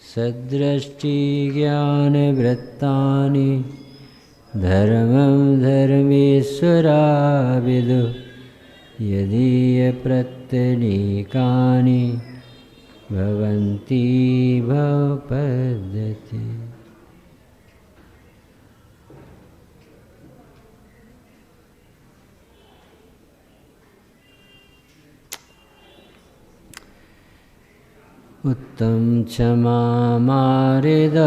सदृष्टि ज्ञान वृत्तानि धर्मं धर्मेश्वरा विदु यदीय प्रत्यनीकानि भवन्ति भवपद्धति। उत्तम क्षमा मार्दवार्जव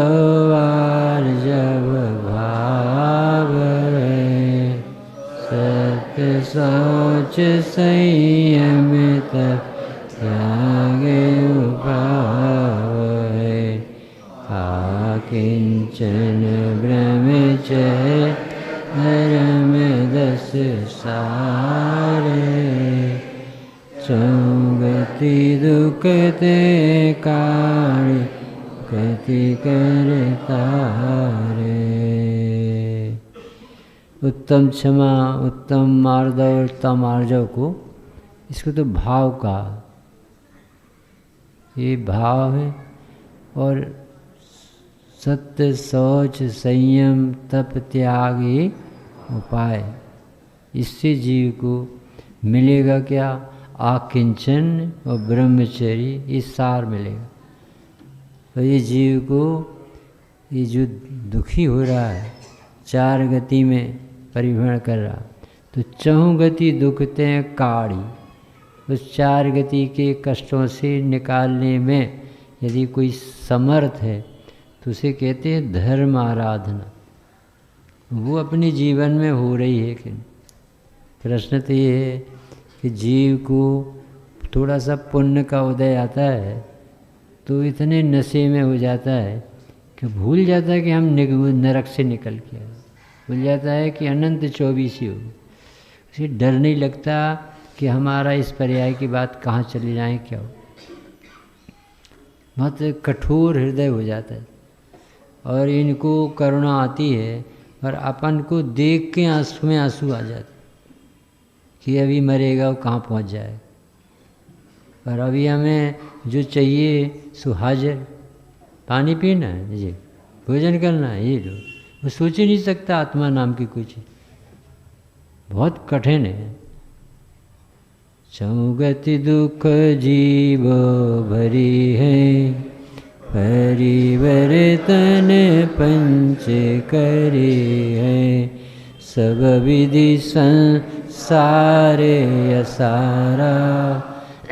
भाव सत्य शौच संयमित त्यागे उपाव आकिंचन ब्रह्मचर्य धर्म दस सारे संगति दुखते कारि गति करता रे। उत्तम क्षमा, उत्तम मार्दव, उत्तम आर्जव को, इसको तो भाव का, ये भाव है। और सत्य शौच संयम तप त्याग ये उपाय, इससे जीव को मिलेगा क्या? आकिंचन और ब्रह्मचर्य, ये सार मिलेगा। तो ये जीव को, ये जो दुखी हो रहा है, चार गति में परिभ्रमण कर रहा, तो चहुं गति दुखते हैं काड़ी। उस चार गति के कष्टों से निकालने में यदि कोई समर्थ है तो उसे कहते हैं धर्म आराधना। वो अपने जीवन में हो रही है कि प्रश्न तो ये है कि जीव को थोड़ा सा पुण्य का उदय आता है तो इतने नशे में हो जाता है कि भूल जाता है कि हम नरक से निकल के आए, भूल जाता है कि अनंत 24 ही हो। उसे डर नहीं लगता कि हमारा इस पर्याय की बात कहाँ चली जाए, क्या हो। बहुत कठोर हृदय हो जाता है और इनको करुणा आती है और अपन को देख के आंसू में आंसू आ जाते कि अभी मरेगा वो कहाँ पहुँच जाए। और अभी हमें जो चाहिए सो हाजिर, पानी पीना है जी, भोजन करना है, ये लो। वो सोच ही नहीं सकता आत्मा नाम की कोई चीज़, बहुत कठिन है। चौगति दुख जीव भरी है, परिवर्तन पंच करी है, सब विधि संसारे असारा,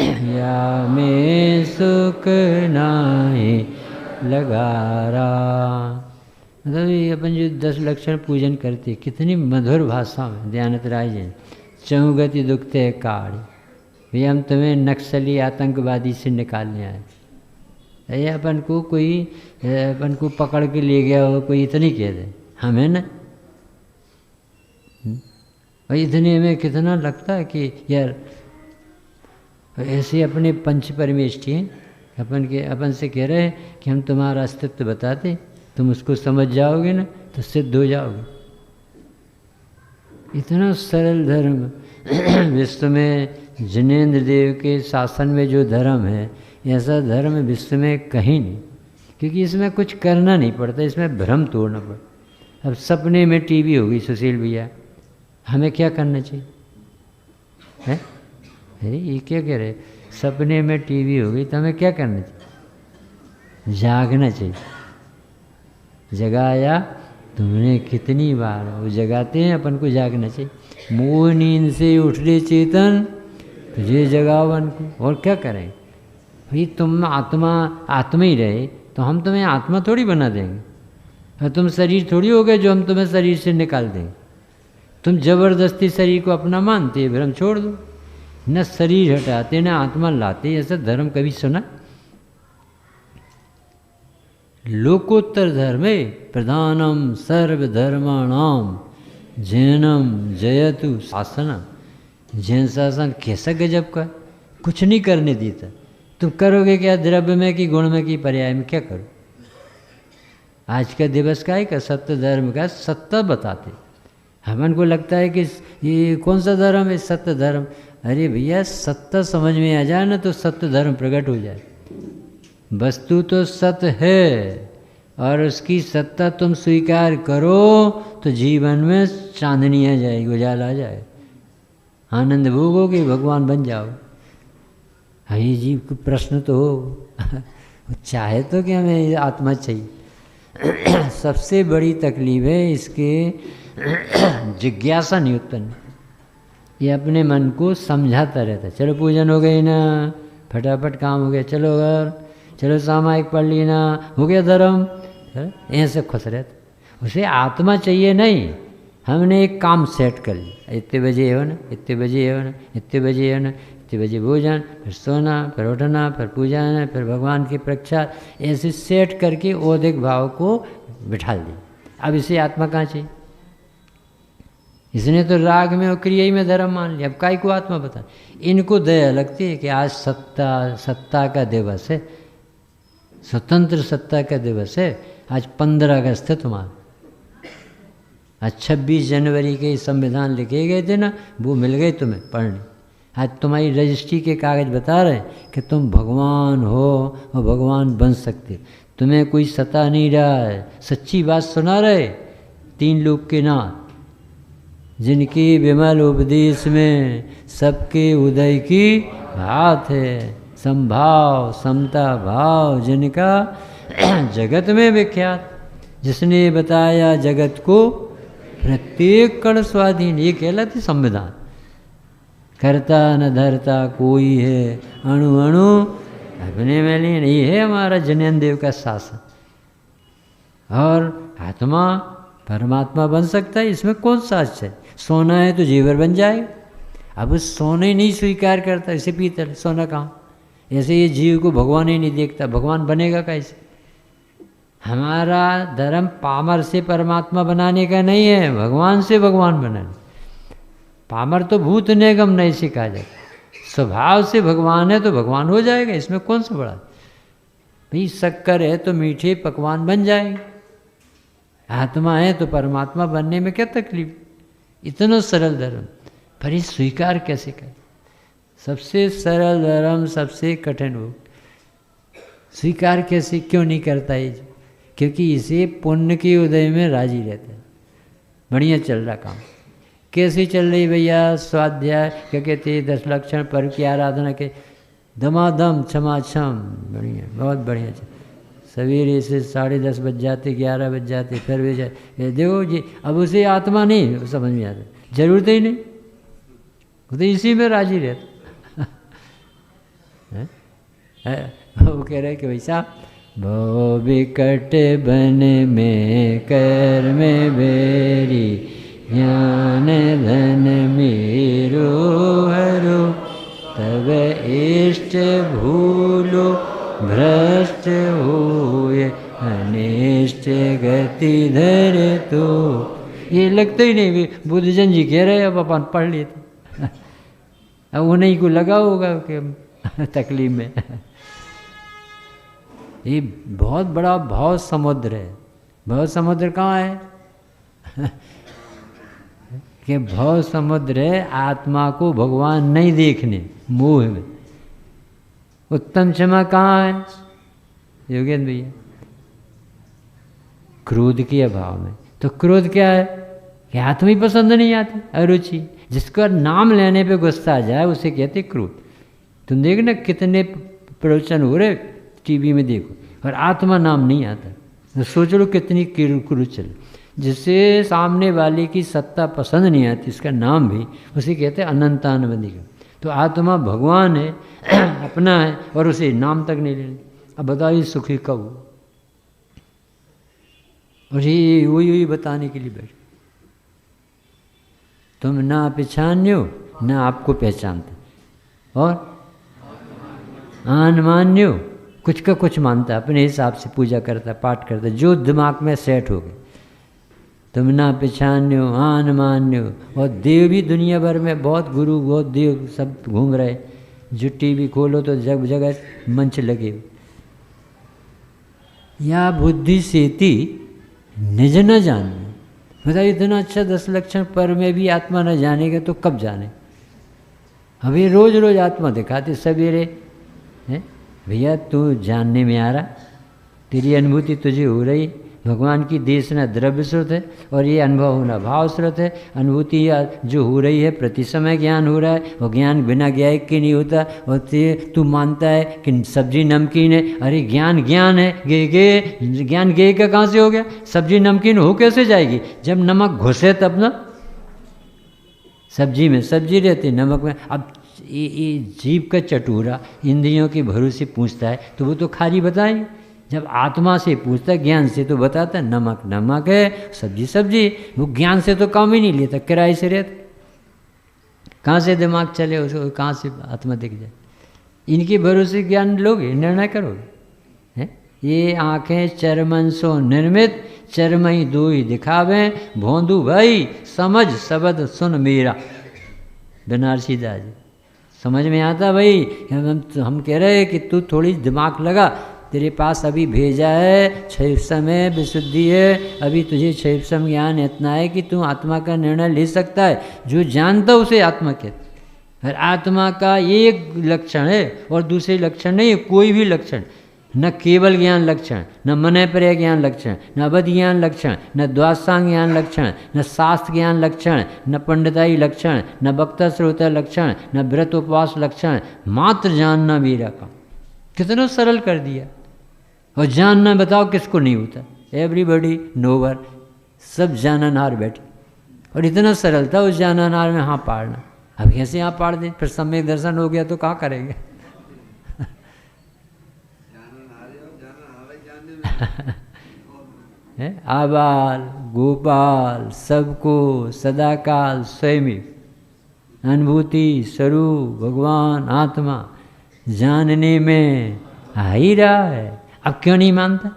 या में सुख नाहि लगारा। मतलब ये अपन जो 10 लक्षण पूजन करते, कितनी मधुर भाषा में दयानंद राय जी। चहुगति दुखते काढ़, भैया हम तुम्हें नक्सली आतंकवादी से निकालने आए। ये अपन को कोई, अपन को पकड़ के ले गया हो कोई, इतनी कह दे हमें न, और इतने में कितना लगता है कि यार ऐसे अपने पंच परमेष्ठी हैं, अपन से कह रहे हैं कि हम तुम्हारा अस्तित्व बताते, तुम उसको समझ जाओगे ना तो सिद्ध हो जाओगे। इतना सरल धर्म विश्व में जिनेंद्र देव के शासन में जो धर्म है, ऐसा धर्म विश्व में कहीं नहीं, क्योंकि इसमें कुछ करना नहीं पड़ता, इसमें भ्रम तोड़ना पड़ता। अब सपने में टीवी हो गई सुशील भैया, हमें क्या करना चाहिए है? अरे ये क्या कह रहे, सपने में टीवी हो गई तो हमें क्या करना चाहिए? जागना चाहिए। जगाया तुमने कितनी बार, वो जगाते हैं, अपन को जागना चाहिए। मोह नींद से उठ रहे चेतन, तुझे जगावन को, और क्या करें भाई? तुम आत्मा ही रहे तो हम तुम्हें आत्मा थोड़ी बना देंगे, और तुम शरीर थोड़ी हो गए जो हम तुम्हें शरीर से निकाल देंगे। तुम जबरदस्ती शरीर को अपना मानते, भ्रम छोड़ दो। न शरीर हटाते न आत्मा लाते, ऐसा धर्म कभी सुना? लोकोत्तर धर्मे प्रधानम सर्वधर्माणाम जैनम जयतु शासनम। जैन शासन कैसा गजब का, कुछ नहीं करने देता। तुम करोगे क्या? द्रव्य में कि गुण में कि पर्याय में क्या करो? आज का दिवस का है का सत्य धर्म का, सत्य बताते। हमन को लगता है कि ये कौन सा धर्म है? सत्य धर्म। अरे भैया सत्य समझ में आ जाए ना तो सत्य धर्म प्रकट हो जाए। वस्तु तो सत है और उसकी सत्ता तुम स्वीकार करो तो जीवन में चांदनी आ जाएगी, उजाला आ जाए, आनंद भोगोगे, भगवान बन जाओ। हाँ, ये जीव को प्रश्न तो हो चाहे तो कि हमें आत्मा चाहिए। सबसे बड़ी तकलीफ है इसके जिज्ञासा नहीं उत्पन्न। ये अपने मन को समझाता रहता है, चलो पूजन हो गई ना, फटाफट काम हो गया, चलो घर, चलो सामायिक पढ़ ली ना, हो गया धर्म, ऐसे खुश रहता। उसे आत्मा चाहिए नहीं। हमने एक काम सेट कर लिया, इतने बजे हो ना, इतने बजे हो ना, इतने बजे हो ना, इतने बजे भोजन, फिर सोना, फिर उठना, फिर पूजा, फिर भगवान की परीक्षा, ऐसे सेट करके औदिक भाव को बिठा दी। अब इसे आत्मा कहाँ चाहिए? इसने तो राग में और क्रिया ही में धर्म मान लिया। अब काय को आत्मा बता? इनको दया लगती है कि आज सत्ता का दिवस है, स्वतंत्र सत्ता का दिवस है, आज 15 अगस्त है तुम्हारा, आज 26 जनवरी के संविधान लिखे गए थे ना, वो मिल गए तुम्हें पढ़ने। आज तुम्हारी रजिस्ट्री के कागज बता रहे हैं कि तुम भगवान हो और भगवान बन सकते। तुम्हें कोई सता नहीं रहा है, सच्ची बात सुना रहे। 3 लोग के नाम, जिनकी विमल उपदेश में सबके उदय की बात है, संभाव समता भाव जिनका जगत में विख्यात, जिसने बताया जगत को प्रत्येक कण स्वाधीन, ये कहलाती संविधान। करता न धरता कोई है, अणु अणु अपने में लीन, ये है हमारा जनेन देव का शासन। और आत्मा परमात्मा बन सकता है, इसमें कौन सा सच है? सोना है तो जीवर बन जाए। अब उस सोने नहीं स्वीकार करता, इसे पीतल, सोना कहाँ? ऐसे ये जीव को भगवान ही नहीं देखता, भगवान बनेगा कैसे? हमारा धर्म पामर से परमात्मा बनाने का नहीं है, भगवान से भगवान बनाने। पामर तो भूत निगम नहीं सिखा जाएगा, स्वभाव से भगवान है तो भगवान हो जाएगा, इसमें कौन सा बड़ा? भाई शक्कर है तो मीठे पकवान बन जाएंगे, आत्मा है तो परमात्मा बनने में क्या तकलीफ? इतना सरल धर्म, पर ये स्वीकार कैसे करें? सबसे सरल धर्म सबसे कठिन हो, स्वीकार कैसे क्यों नहीं करता ये? क्योंकि इसे पुण्य के उदय में राजी रहता है। बढ़िया चल रहा काम, कैसी चल रही भैया? स्वाध्याय क्या कहते, 10 लक्षण पर्व की आराधना के दमादम छमाछम, बढ़िया, बहुत बढ़िया चल। सवेरे से 10:30 बज जाते, 11 बज जाते, फिर भी जाए देखो जी। अब उसे आत्मा नहीं समझ में आता, जरूरत ही नहीं, वो तो इसी में राजी रहता। वो कह रहे कि वैसा भो विकट बन में कर में बेरी, ज्ञान धन मेरो हरो, तब इष्ट भूलो भ्रष्ट होए, अनिष्ट गति धर तो। ये लगता ही नहीं, बुद्धजन जी कह रहे, अब अपन पढ़ लेते। अब उन्हीं को लगा होगा कि तकलीफ में। ये बहुत बड़ा भाव समुद्र है। भाव समुद्र कहाँ है? कि भाव समुद्र है आत्मा को भगवान नहीं देखने, मोह में। उत्तम क्षमा कहाँ है योगेंद्र भैया? क्रोध के अभाव में। तो क्रोध क्या है? कि आत्मा ही पसंद नहीं आती, अरुचि। जिसका नाम लेने पे गुस्सा आ जाए उसे कहते क्रोध। तुम देखना कितने प्रवचन हो रहे टीवी में, देखो, और आत्मा नाम नहीं आता। तो सोच लो कितनी क्रोध चले। जिसे सामने वाले की सत्ता पसंद नहीं आती, इसका नाम भी, उसे कहते हैं अनंतानवधि का। तो आत्मा भगवान है, अपना है, और उसे नाम तक नहीं लेने। अब बताइए सुखी कब? और ये वही बताने के लिए बैठे। तुम ना पहचान्यो ना आपको पहचानते, और आन मान्यो, कुछ का कुछ मानता है, अपने हिसाब से पूजा करता, पाठ करता, जो दिमाग में सेट हो गए। तुम ना पहचान्यो आन मान्यो। और देव भी दुनिया भर में बहुत गुरु बहुत देव सब घूम रहे, जो टीवी खोलो तो जग जगह मंच लगे। या बुद्धि सेती निज न जाने। बताइए इतना अच्छा 10 लक्षण पर में भी आत्मा न जानेगा तो कब जाने? अभी रोज रोज आत्मा दिखाते, सवेरे हैं भैया तू जानने में आ रहा, तेरी अनुभूति तुझे हो रही, भगवान की देशना द्रव्य स्रोत है और ये अनुभव होना भाव स्रोत है। अनुभूति जो हो रही है प्रति समय ज्ञान हो रहा है, वो ज्ञान बिना ज्ञान के नहीं होता। और तू मानता है कि सब्जी नमकीन है, अरे ज्ञान ज्ञान है, ज्ञान गे का कहाँ से हो गया? सब्जी नमकीन हो कैसे जाएगी? जब नमक घुसे तब ना, सब्जी में सब्जी रहती, नमक में। अब ये जीव का चटूरा इंद्रियों के भरोसे पूछता है तो वो तो खारी बताएंगे। जब आत्मा से पूछता है, ज्ञान से तो बताता है नमक नमक है, सब्जी सब्जी। वो ज्ञान से तो काम ही नहीं लेता, किराए से रहता। कहाँ से दिमाग चले उसको, कहाँ से आत्मा दिख जाए? इनके भरोसे ज्ञान लोगे, निर्णय करोगे। ये आँखें चरमन सो निर्मित, चरमई दो ही दिखावे, भोंदू भाई समझ शब्द सुन मेरा। बनारसी दास जी, समझ में आता भाई? हम कह रहे हैं कि तू थोड़ी दिमाग लगा, तेरे पास अभी भेजा है क्षयिप्सम है, विशुद्धि है, अभी तुझे क्षयिप्सम ज्ञान इतना है कि तू आत्मा का निर्णय ले सकता है। जो जानता उसे आत्मा कहते। और आत्मा का एक लक्षण है और दूसरे लक्षण नहीं है, कोई भी लक्षण। न केवल ज्ञान लक्षण, न मन पर्याय ज्ञान लक्षण, न अवध ज्ञान लक्षण, न द्वासांग ज्ञान लक्षण, न शास्त्र ज्ञान लक्षण, न पंडिताई लक्षण, न वक्ता श्रोता लक्षण, न व्रत उपवास लक्षण, मात्र जानना मेरा काम। कितना सरल कर दिया। और जानना बताओ किसको नहीं होता? एवरीबडी नोवर, सब जाननहार बैठे। और इतना सरल था उस जाननहार में हाँ पाड़ना। अब कैसे हाँ पाड़ दे? फिर सम्यक दर्शन हो गया तो क्या करेंगे? आबाल गोपाल सबको सदाकाल स्वयं अनुभूति स्वरूप भगवान आत्मा जानने में आ ही रहा है। अब क्यों नहीं मानता?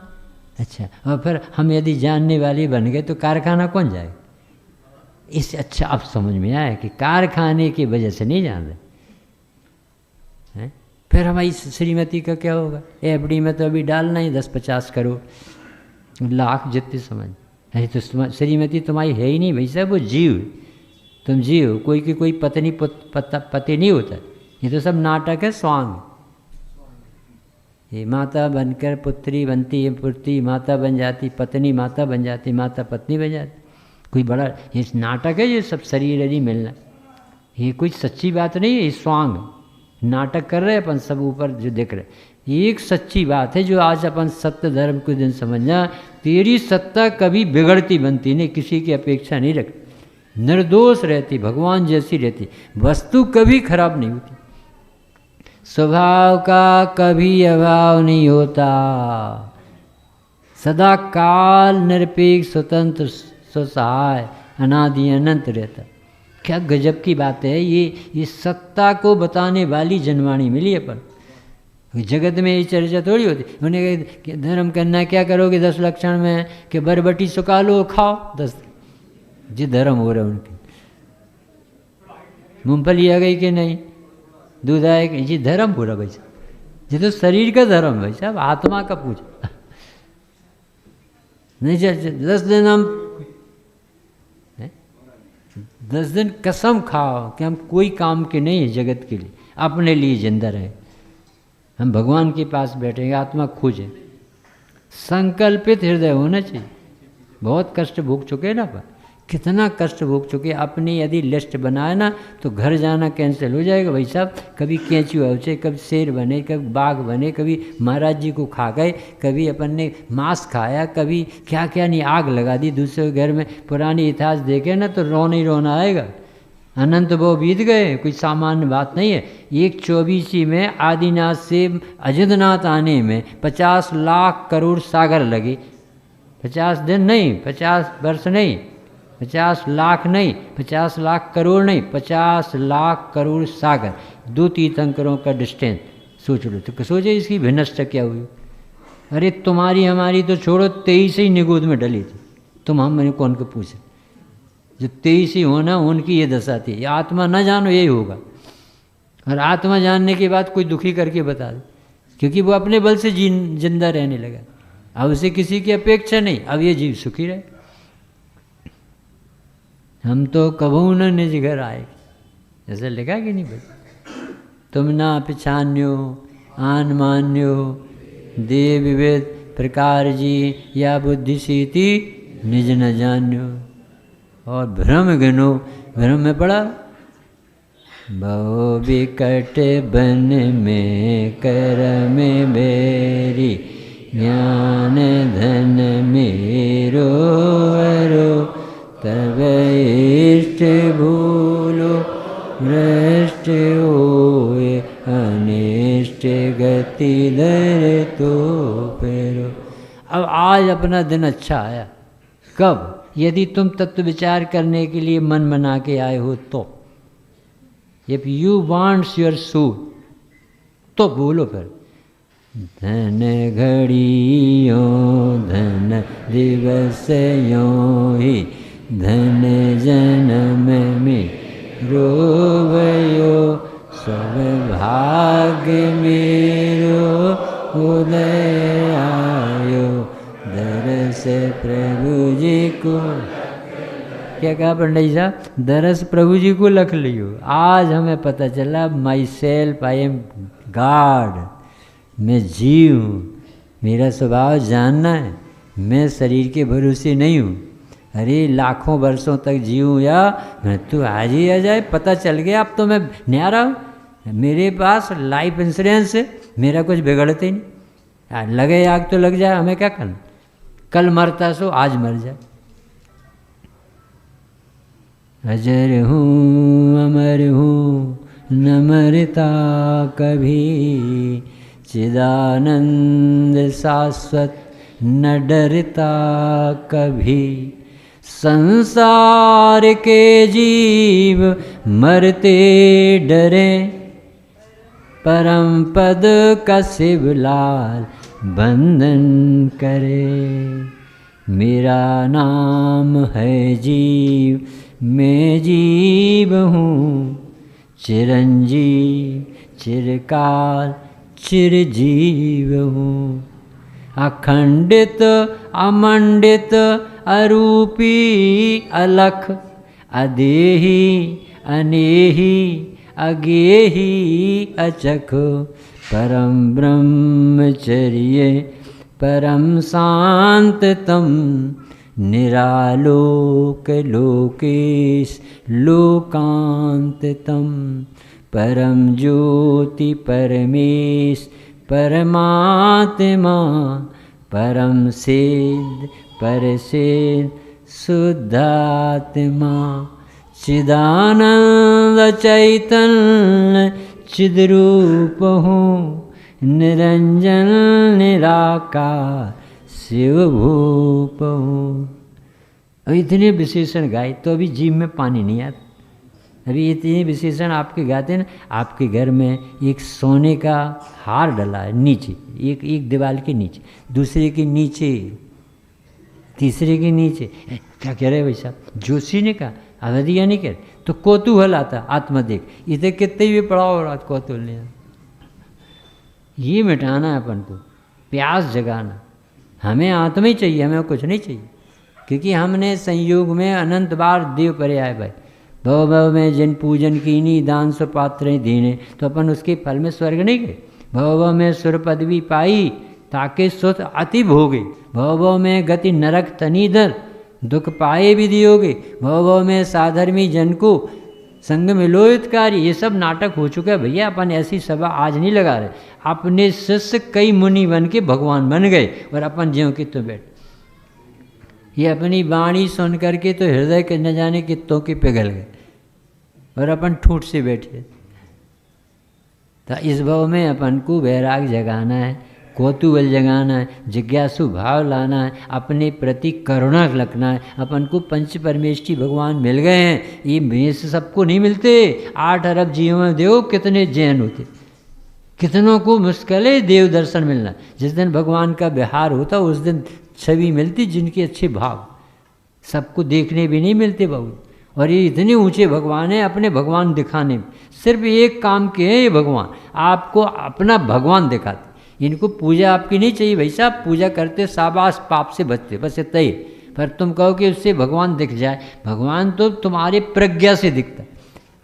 अच्छा, और फिर हम यदि जानने वाले बन गए तो कारखाना कौन जाए? इससे अच्छा अब समझ में आया कि कारखाने की वजह से नहीं जान रहे। फिर हमारी श्रीमती का क्या होगा? एफडी में तो अभी डालना ही 10-50 करोड़ लाख जितने समझ। अरे तो श्रीमती तुम्हारी है ही नहीं भाई साहब, वो जीव। तुम जीव, कोई की कोई पत्नी पति नहीं होता। ये तो सब नाटक है, स्वांग। ये माता बनकर पुत्री बनती है, पुत्री माता बन जाती, पत्नी माता बन जाती, माता पत्नी बन जाती। कोई बड़ा ये नाटक है, ये सब शरीर यदि मिलना, ये कोई सच्ची बात नहीं है। ये स्वांग नाटक कर रहे अपन सब ऊपर जो देख रहे। एक सच्ची बात है जो आज अपन सत्य धर्म कुछ दिन समझना, तेरी सत्ता कभी बिगड़ती बनती नहीं, किसी की अपेक्षा नहीं रखती, निर्दोष रहती, भगवान जैसी रहती, वस्तु कभी खराब नहीं होती, स्वभाव का कभी अभाव नहीं होता, सदा काल निरपेक्ष स्वतंत्र स्वसहाय अनादि अनंत रहता। क्या गजब की बात है। ये सत्ता को बताने वाली जनवाणी मिली अपन। जगत में ये चर्चा थोड़ी होती। उन्हें धर्म करना क्या करोगे 10 लक्षण में कि बरबटी सुखा लो खाओ 10 जी धर्म हो रहे उनके। मूंगफली आ गई कि नहीं, दूध आए कि जी धर्म हो रहा भाई साहब। ये तो शरीर का धर्म भाई साहब, आत्मा का पूजा नहीं। 10 दिन हम 10 दिन कसम खाओ कि हम कोई काम के नहीं है जगत के लिए, अपने लिए जिंदा रहे। हम भगवान के पास बैठेंगे, आत्मा खोजे, संकल्पित हृदय होना चाहिए। बहुत कष्ट भोग चुके ना पर, कितना कष्ट भोग चुके। अपनी यदि लिस्ट बनाए ना तो घर जाना कैंसिल हो जाएगा भाई साहब। कभी केंचुआ उछे, कभी शेर बने, कभी बाघ बने, कभी महाराज जी को खा गए, कभी अपन ने मांस खाया, कभी क्या क्या नहीं आग लगा दी दूसरे घर में। पुरानी इतिहास देखे ना तो रोना ही रोना आएगा। अनंत वो बीत गए, कोई सामान्य बात नहीं है। 1/24 में आदिनाथ से अजितनाथ आने में 50 लाख करोड़ सागर लगे। 50 दिन नहीं, 50 वर्ष नहीं, 50 लाख नहीं, 50 लाख करोड़ नहीं, 50 लाख करोड़ सागर। 2 तीर्थंकरों का डिस्टेंस सोच लो। तो सोचे इसकी भिन्नता क्या हुई। अरे तुम्हारी हमारी तो छोड़ो, 23 ही निगोद में डली थी। तुम हम मैंने कौन को पूछे। जो 23 ही होना उनकी ये दशा थी। ये आत्मा न जानो यही होगा। और आत्मा जानने के बाद कोई दुखी करके बता दे, क्योंकि वो अपने बल से जिंदा रहने लगा। अब उसे किसी की अपेक्षा नहीं, अब ये जीव सुखी रहे। हम तो कबहू न निज घर आए, ऐसा लिखा कि नहीं भाई। तुम ना पहचान्यो आन मान्यो देव विविध प्रकार जी या बुद्धि सीति निज न जान्यो। और भ्रम गनो, भ्रम में पड़ा बहु विकट बन में कर में बेरी ज्ञान धन मेरो अरो तब इष्ट भूलो भ्रष्ट होए अनिष्ट गति दर तो फेरो। अब आज अपना दिन अच्छा आया। कब? यदि तुम तत्व विचार करने के लिए मन बना के आए हो तो। If you wants your soul तो बोलो फिर धन घड़ियों धन दिवसयों ही धन जन्म में रोवयो सब भाग्य मेरो उदय आयो दरस प्रभु जी को। क्या कहा पंडित साहब? दरस प्रभु जी को लख लियो। आज हमें पता चला my self I am God, मैं जीव हूँ, मेरा स्वभाव जानना है, मैं शरीर के भरोसे नहीं हूँ। अरे लाखों वर्षों तक जीऊँ या मृत्यु आज ही आ जाए, पता चल गया। अब तो मैं न्यारा हूँ, मेरे पास लाइफ इंश्योरेंस है, मेरा कुछ बिगड़ते नहीं। लगे आग तो लग जाए, हमें क्या करना। कल मरता सो आज मर जाए। अजर हूँ अमर हूँ न मरता कभी, चिदानंद शाश्वत न डरता कभी। संसार के जीव मरते डरे, परम पद का शिवलाल बंधन करे। मेरा नाम है जीव, मैं जीव हूँ, चिरंजीव चिरकाल चिरजीव हूँ। अखंडित अमंडित अरूपी अलख, अदेही अनेही अगेही अचख। परम ब्रह्मचर्य परम शांततम, निरालोक लोकेश लोकांततम। परम ज्योति परमेश परमात्मा, परम सिद्ध परसिद्ध शुद्धात्मा। चिदानंद चैतन्य चिद्रूप हूँ, निरंजन निराकार शिवभूप हूँ। अब इतने विशेषण गाए तो अभी जीभ में पानी नहीं आता। अभी इतने विशेषण आपके गाते ना, आपके घर में एक सोने का हार डला है नीचे, एक दीवार के नीचे, दूसरे के नीचे, तीसरे के नीचे। क्या कह रहे भाई साहब? जोशी ने कहा, अवधिया नहीं कह रहे। तो कौतूहल आता आत्मा देख, इसे कितने भी पड़ा हो रहा कौतूहल नहीं आता। ये मिटाना है अपन को, प्यास जगाना। हमें आत्मा ही चाहिए, हमें कुछ नहीं चाहिए। क्योंकि हमने संयोग में अनंत बार देव परे आए भाई। भव भव में जिन पूजन कीनी, दान सो पात्र दीने, तो अपन उसके फल में स्वर्ग नहीं गए। भव भव में सुर पदवी पाई, ताके सुत अति भोगे। भव भव में गति नरक तनीदर, दुख पाए भी दियोगे। भव भव में साधर्मी जन को संग में लोहितकारी। ये सब नाटक हो चुका है भैया। अपन ऐसी सभा आज नहीं लगा रहे। अपने शिष्य कई मुनि बन के भगवान बन गए और अपन ज्यों के तो बैठ। ये अपनी वाणी सुन करके तो हृदय के न जाने कितों के पिघल गए और अपन ठूठ से बैठे। तो इस भाव में अपन को वैराग जगाना है, कौतूहल जगाना है, जिज्ञासु भाव लाना है, अपने प्रति करुणा रखना है। अपन को पंच परमेष्ठी भगवान मिल गए हैं, ये मेष सबको नहीं मिलते। 8 अरब जीवों में देव कितने जैन होते, कितनों को मुश्किल है देव दर्शन मिलना। जिस दिन भगवान का विहार होता उस दिन छवि मिलती जिनके अच्छे भाव, सबको देखने भी नहीं मिलते बाबू। और ये इतने ऊंचे भगवान हैं, अपने भगवान दिखाने में सिर्फ एक काम के हैं ये भगवान, आपको अपना भगवान दिखाते। इनको पूजा आपकी नहीं चाहिए भाई साहब, पूजा करते शाबाश पाप से बचते, बस इतना ही। पर तुम कहो कि उससे भगवान दिख जाए, भगवान तो तुम्हारे प्रज्ञा से दिखता है।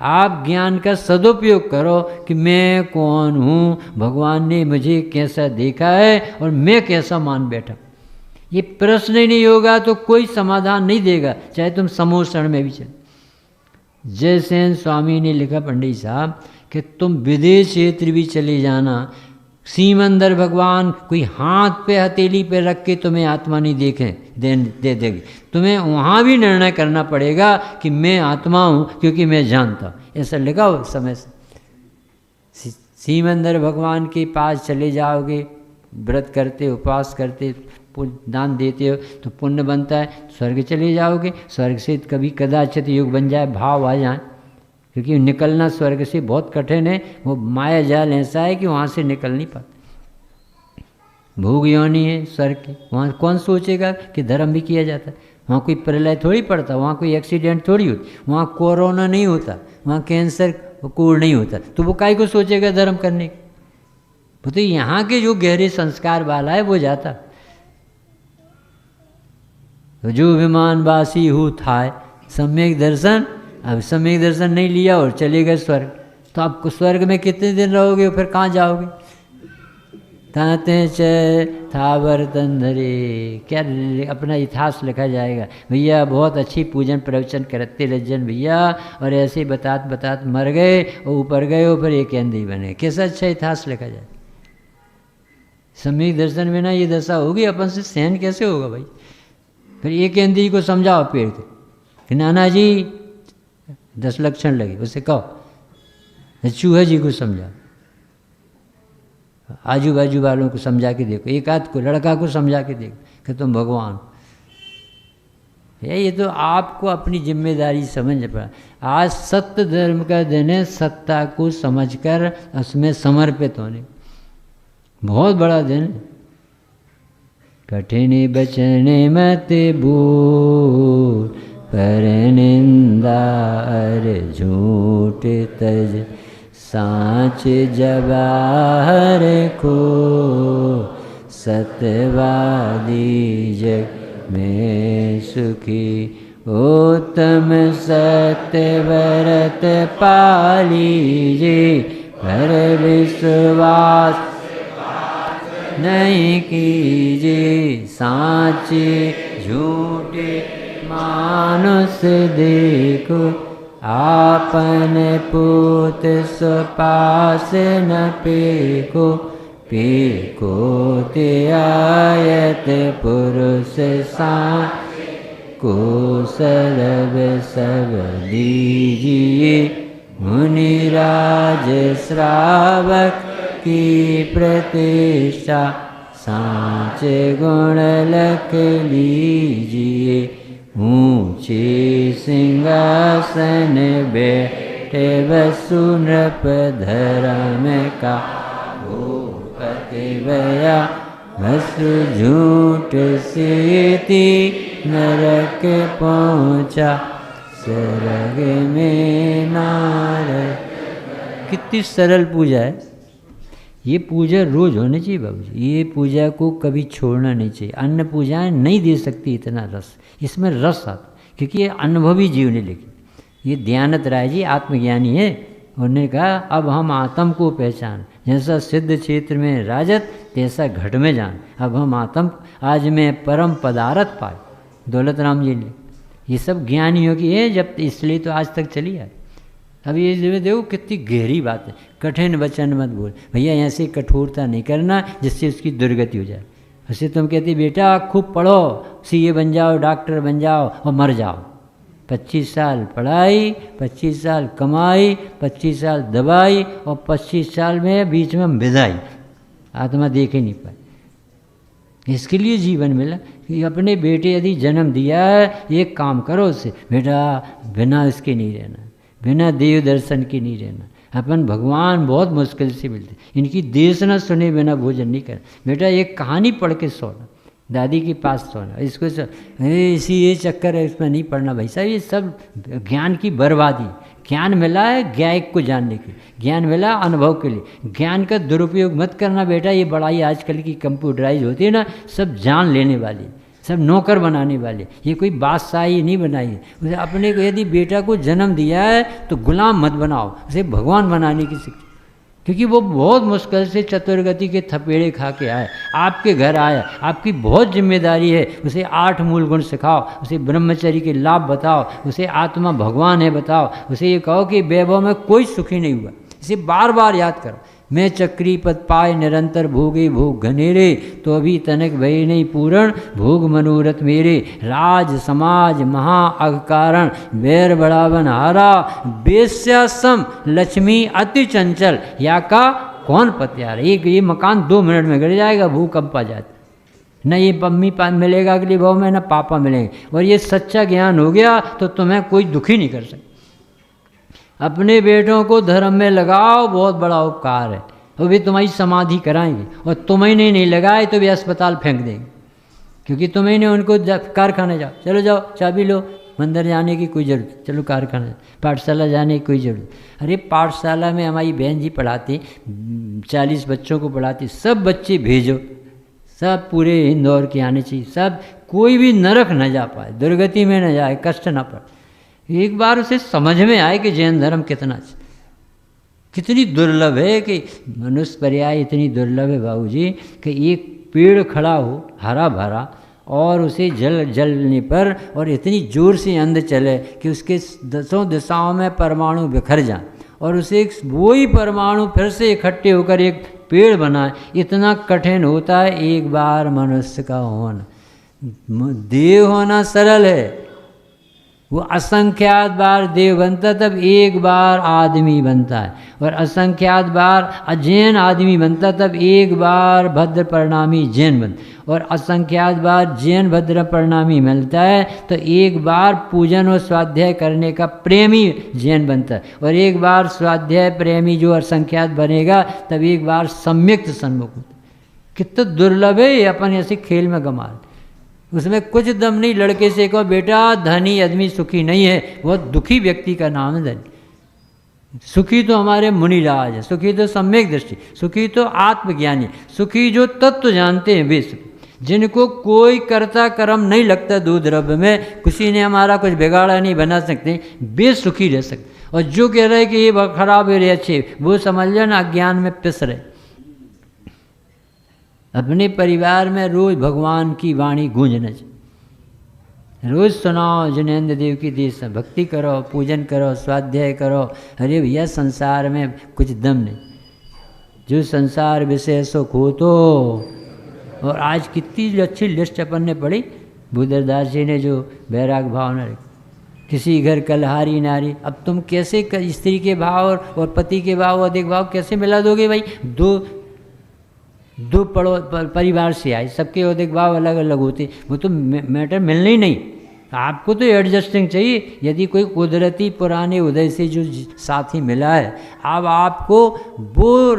आप ज्ञान का सदुपयोग करो कि मैं कौन हूँ, भगवान ने मुझे कैसा देखा है और मैं कैसा मान बैठा। ये प्रश्न ही नहीं होगा तो कोई समाधान नहीं देगा, चाहे तुम समोषण में भी चले। जयसेन स्वामी ने लिखा पंडित साहब कि तुम विदेश क्षेत्र भी चले जाना, सीमंदर भगवान कोई हाथ पे हथेली पे रख के तुम्हें आत्मा नहीं दे देगी। तुम्हें वहाँ भी निर्णय करना पड़ेगा कि मैं आत्मा हूँ, क्योंकि मैं जानता हूँ। ऐसा लिखा हो समय से। सीमंदर भगवान के पास चले जाओगे, व्रत करते, उपवास करते, दान देते हो तो पुण्य बनता है, स्वर्ग चले जाओगे। स्वर्ग से कभी कदाचित युग बन जाए, भाव आ जाए, क्योंकि निकलना स्वर्ग से बहुत कठिन है। वो माया जाल ऐसा है कि वहाँ से निकल नहीं पाता। भोग योनि है स्वर्ग की, वहाँ कौन सोचेगा कि धर्म भी किया जाता है। वहाँ कोई प्रलय थोड़ी पड़ता, वहाँ कोई एक्सीडेंट थोड़ी होती, वहाँ कोरोना नहीं होता, वहाँ कैंसर कूड़ नहीं होता, तो वो काहे को सोचेगा धर्म करने की। वो तो यहाँ के जो गहरे संस्कार वाला है वो जाता। तो जो विमानवासी हो थाय सम्यक दर्शन, अब सम्यक दर्शन नहीं लिया और चले गए स्वर्ग, तो आप स्वर्ग में कितने दिन रहोगे, फिर कहाँ जाओगे। ताते च थावर तंधरे, क्या अपना इतिहास लिखा जाएगा। भैया बहुत अच्छी पूजन प्रवचन करते रजन भैया, और ऐसे बतात मर गए और ऊपर गए और फिर एक अंधी बने। कैसा अच्छा इतिहास लिखा जाए। सम्यक दर्शन बिना ये दशा होगी, अपन से सहन कैसे होगा भाई। फिर एक अंधी को समझाओ पेड़ के कि नाना जी 10 लक्षण लगे, उसे कहो। चूहा जी को समझाओ, आजू बाजू वालों को समझा के देखो, एक आध को लड़का को समझा के देखो कि तुम भगवान। ये तो आपको अपनी जिम्मेदारी समझ पड़ा। आज सत्य धर्म का दिन है, सत्ता को समझकर उसमें समर्पित होने, बहुत बड़ा दिन है। कठिन बचन मत बोल, पर निंदा अर झूठ तज, सांच जवाहर को, सत्यवादी जग में सुखी। उत्तम सत्य व्रत पालीजे, पर विश्वास नहीं कीजिए। सांचे झूठे मानुष देखो, आपन पूत स्वपास न पेको। पेको ते आयत पुरुष सा, को सर्व सब दीजिए। मुनिराज श्रावक की प्रतिष्ठा, सांच गुण लख लीजिए। ऊंचे सिंहासन बैठे वसु नृप, धर्म का भूपति भया। वसु झूठ सीति नरक पहुँचा, स्वर्ग में नारद। कितनी सरल पूजा है ये। पूजा रोज होनी चाहिए बाबूजी। ये पूजा को कभी छोड़ना नहीं चाहिए। अन्य पूजाएं नहीं दे सकती इतना रस, इसमें रस आता, क्योंकि ये अनुभवी जीव ने लिखी। ये दयानंद राय जी आत्मज्ञानी है, उन्होंने कहा अब हम आत्म को पहचान। जैसा सिद्ध क्षेत्र में राजत, तैसा घट में जान। अब हम आत्म, आज मैं परम पदारथ पाए। दौलत राम जी ने, ये सब ज्ञानियों की है, जब इसलिए तो आज तक चली आए। अब ये देखो कितनी गहरी बात है। कठिन वचन मत बोल भैया, ऐसे कठोरता नहीं करना जिससे उसकी दुर्गति हो जाए। ऐसे तुम कहती बेटा खूब पढ़ो, सीए बन जाओ, डॉक्टर बन जाओ और मर जाओ। 25 साल पढ़ाई, 25 साल कमाई, 25 साल दवाई और 25 साल में बीच में विदाई, आत्मा देख ही नहीं पाई। इसके लिए जीवन मिला कि अपने बेटे यदि जन्म दिया है, एक काम करो उससे, बेटा बिना इसके नहीं रहना, बिना देव दर्शन के नहीं रहना। अपन भगवान बहुत मुश्किल से मिलते, इनकी देश न सुने बिना भोजन नहीं कर। बेटा एक कहानी पढ़ के सोना, दादी के पास सोना, इसको इसी ये चक्कर है, इसमें नहीं पढ़ना। भाई साहब ये सब ज्ञान की बर्बादी। ज्ञान मिला है ज्ञायक को जानने के लिए, ज्ञान मिला अनुभव के लिए। ज्ञान का दुरुपयोग मत करना बेटा। ये बड़ाई आजकल की कंप्यूटराइज होती है ना, सब जान लेने वाली। सब नौकर बनाने वाले, ये कोई बादशाही नहीं बनाई है। उसे अपने को यदि बेटा को जन्म दिया है तो गुलाम मत बनाओ, उसे भगवान बनाने की शिक्षा, क्योंकि वो बहुत मुश्किल से चतुर्गति के थपेड़े खा के आए, आपके घर आया, आपकी बहुत जिम्मेदारी है। उसे 8 मूल गुण सिखाओ, उसे ब्रह्मचर्य के लाभ बताओ, उसे आत्मा भगवान है बताओ, उसे ये कहो कि वैभव में कोई सुखी नहीं हुआ, इसे बार बार याद करो। मैं चक्री पद पाए निरंतर भोगे भोग घनेरे, तो अभी तनक भय नहीं पूर्ण भोग मनोरथ मेरे। राज समाज महा अघकारण बैर बढ़ावन हारा, बेस्यासम लक्ष्मी अति चंचल या का कौन पत्यार। एक ये मकान 2 मिनट में गिर जाएगा, भूकंप आ जाता, न ये मम्मी मिलेगा अगली भाव में, न पापा मिलेंगे। और ये सच्चा ज्ञान हो गया तो तुम्हें कोई दुखी नहीं कर सकता। अपने बेटों को धर्म में लगाओ, बहुत बड़ा उपकार है, वो भी तुम्हारी समाधि कराएंगे। और तुम्हें नहीं लगाए तो भी अस्पताल फेंक देंगे, क्योंकि तुम्हें ने उनको कारखाने जाओ, चलो जाओ चाबी लो, मंदिर जाने की कोई ज़रूरत, चलो कारखाना, पाठशाला जाने की कोई ज़रूरत। अरे पाठशाला में हमारी बहन जी पढ़ाती, 40 बच्चों को पढ़ाती, सब बच्चे भेजो, सब पूरे इंदौर के आने चाहिए, सब, कोई भी नरक न जा पाए, दुर्गति में न जाए, कष्ट न पड़े। एक बार उसे समझ में आए कि जैन धर्म कितनी दुर्लभ है, कि मनुष्य पर्याय इतनी दुर्लभ है बाबूजी, कि एक पेड़ खड़ा हो हरा भरा और उसे जलने पर और इतनी जोर से अंध चले कि उसके 10 दिशाओं में परमाणु बिखर जाए, और उसे वही परमाणु फिर से इकट्ठे होकर एक पेड़ बनाए, इतना कठिन होता है एक बार मनुष्य का होना। देव होना सरल है, वो असंख्यात बार देव बनता तब एक बार आदमी बनता है, और असंख्यात बार अजैन आदमी बनता तब एक बार भद्र परिणामी जैन बनता, और असंख्यात बार जैन भद्र परिणामी मिलता है तो एक बार पूजन और स्वाध्याय करने का प्रेमी जैन बनता है, और एक बार स्वाध्याय प्रेमी जो असंख्यात बनेगा तब एक बार सम्यक्त सन्मुख होता है। कितना दुर्लभ है ये, अपन ऐसे खेल में गंवा, उसमें कुछ दम नहीं। लड़के से कहो बेटा धनी आदमी सुखी नहीं है, बहुत दुखी व्यक्ति का नाम है धनी। सुखी तो हमारे मुनिराज है, सुखी तो सम्यक दृष्टि, सुखी तो आत्मज्ञानी, सुखी जो तत्व जानते हैं वे सुखी, जिनको कोई कर्ता कर्म नहीं लगता दूध द्रव्य में, किसी ने हमारा कुछ बिगाड़ा नहीं बना सकते, वे सुखी रह सकते। और जो कह रहे कि ये खराब है रे अच्छे, वो समझ लेना अज्ञान में पिस रहे। अपने परिवार में रोज भगवान की वाणी गूंजना चाहिए, रोज सुनाओ जिनेंद्र देव की देश में, भक्ति करो, पूजन करो, स्वाध्याय करो। अरे भैया संसार में कुछ दम नहीं, जो संसार विषय सुख हो तो। और आज कितनी अच्छी लिस्ट अपन ने पढ़ी बुद्धदास जी ने, जो बैराग भाव न रखी, किसी घर कलहारी नारी। अब तुम कैसे स्त्री के भाव और पति के भाव अधिक भाव कैसे मिला दोगे भाई? दो परिवार से आए, सबके अधिक भाव अलग अलग होते, वो तो मैटर मिलना ही नहीं। आपको तो एडजस्टिंग चाहिए। यदि कोई कुदरती पुराने उदय से जो साथी मिला है, अब आपको वो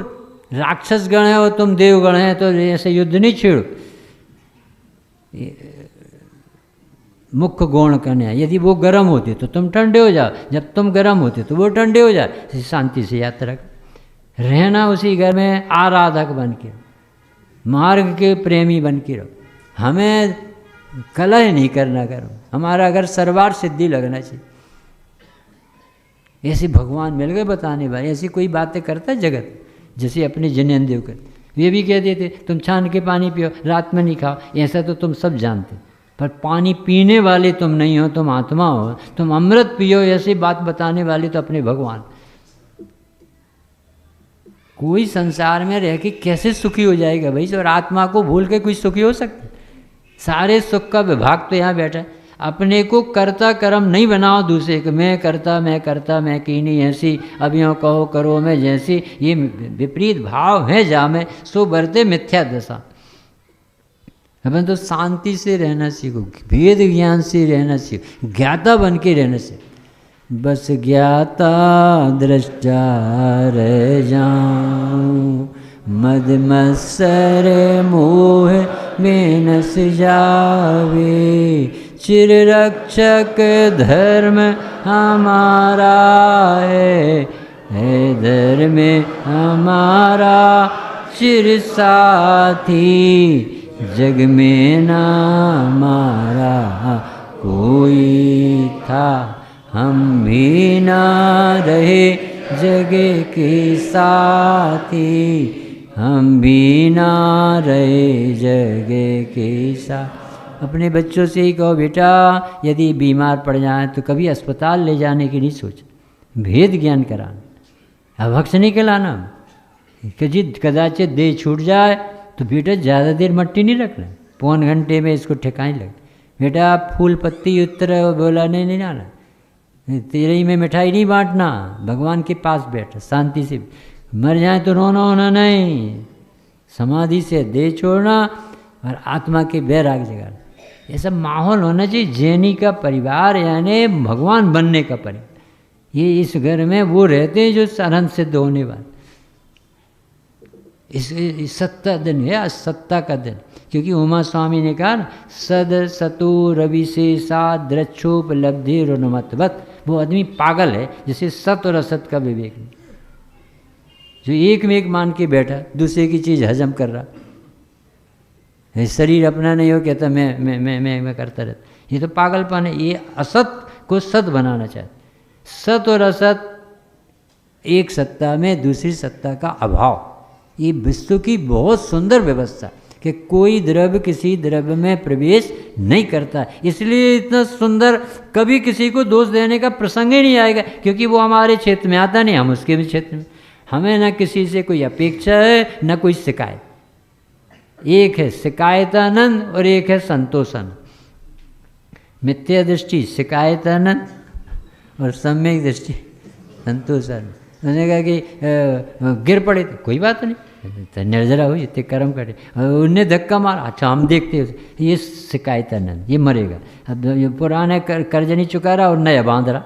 राक्षस गण है और तुम देवगण है, तो ऐसे युद्ध नहीं छेड़ो। मुख्य गौण कन्या, यदि वो गर्म होते तो तुम ठंडे हो जाओ, जब तुम गर्म होते तो वो ठंडे हो जाए। शांति से यात्रा रहना, उसी घर में आराधक बन के, मार्ग के प्रेमी बन के रहो। हमें कलह नहीं करना करो, हमारा अगर सर्वार सिद्धि लगना चाहिए। ऐसे भगवान मिल गए बताने वाले, ऐसी कोई बातें करता है जगत, जैसे अपने जिनेंद्र देव करते। ये भी कह देते तुम छान के पानी पियो, रात में नहीं खाओ, ऐसा तो तुम सब जानते, पर पानी पीने वाले तुम नहीं हो, तुम आत्मा हो, तुम अमृत पियो, ऐसी बात बताने वाले तो अपने भगवान। कोई संसार में रह के कैसे सुखी हो जाएगा भाई? और आत्मा को भूल के कोई सुखी हो सकता? सारे सुख का विभाग तो यहाँ बैठा है। अपने को कर्ता कर्म नहीं बनाओ दूसरे को, मैं करता मैं कीनी ऐसी, अब यूँ कहो करो मैं जैसी, ये विपरीत भाव है जा में सो बरते मिथ्या दशा। अपन तो शांति से रहना सीखो, भेद ज्ञान से रहना सीखो, ज्ञाता बन के रहना सीखो। बस ज्ञाता दृष्टा रह जाऊं, मद मत्सर मोह में नस जावे, चिर रक्षक धर्म हमारा है धर्म हमारा चिर साथी, जग में ना हमारा कोई था, हम भी ना रहे जग के साथी, हम भी ना रहे जग के साथ। अपने बच्चों से ही कहो, बेटा यदि बीमार पड़ जाए तो कभी अस्पताल ले जाने की नहीं सोच, भेद ज्ञान कराना, अभक्ष नहीं कहलाना। कदाचित देह छूट जाए तो बेटा ज़्यादा देर मट्टी नहीं रखना, पौन घंटे में इसको ठिकाने लग। बेटा फूल पत्ती उत्तर बोला नहीं आना, तेरे में मिठाई नहीं बांटना, भगवान के पास बैठ शांति से। मर जाए तो रोना होना नहीं, समाधि से देह छोड़ना और आत्मा के वैराग जगाना। ये सब माहौल होना चाहिए। जैनी का परिवार यानी भगवान बनने का परिवार। ये इस घर में वो रहते हैं जो अनंत सिद्ध होने वाले। इस सत्ता दिन है, सत्ता का दिन, क्योंकि उमा स्वामी ने कहा सद सतु रवि से सा द्रक्षोपलब्धि रुन्मतवत। वो आदमी पागल है जिसे सत और असत का विवेक नहीं, जो एक में एक मान के बैठा, दूसरे की चीज़ हजम कर रहा। शरीर अपना नहीं हो कहता मैं करता रहता, ये तो पागलपन है। ये असत को सत बनाना चाहते। सत और असत एक सत्ता में दूसरी सत्ता का अभाव, ये विश्व की बहुत सुंदर व्यवस्था कि कोई द्रव्य किसी द्रव्य में प्रवेश नहीं करता। इसलिए इतना सुंदर, कभी किसी को दोष देने का प्रसंग ही नहीं आएगा, क्योंकि वो हमारे क्षेत्र में आता नहीं, हम उसके भी क्षेत्र में। हमें न किसी से कोई अपेक्षा है न कोई शिकायत। एक है शिकायतानंद और एक है संतोषानंद। मिथ्या दृष्टि शिकायतानंद और सम्यक दृष्टि संतोषानंद। उन्होंने कहा कि गिर पड़े तो कोई बात नहीं, तो निर्जरा हुई, इतने कर्म करे, उनने धक्का मारा, अच्छा हम देखते हैं, ये शिकायतानंद, ये मरेगा। अब ये पुराने कर्ज नहीं चुका रहा और नया बांध रहा।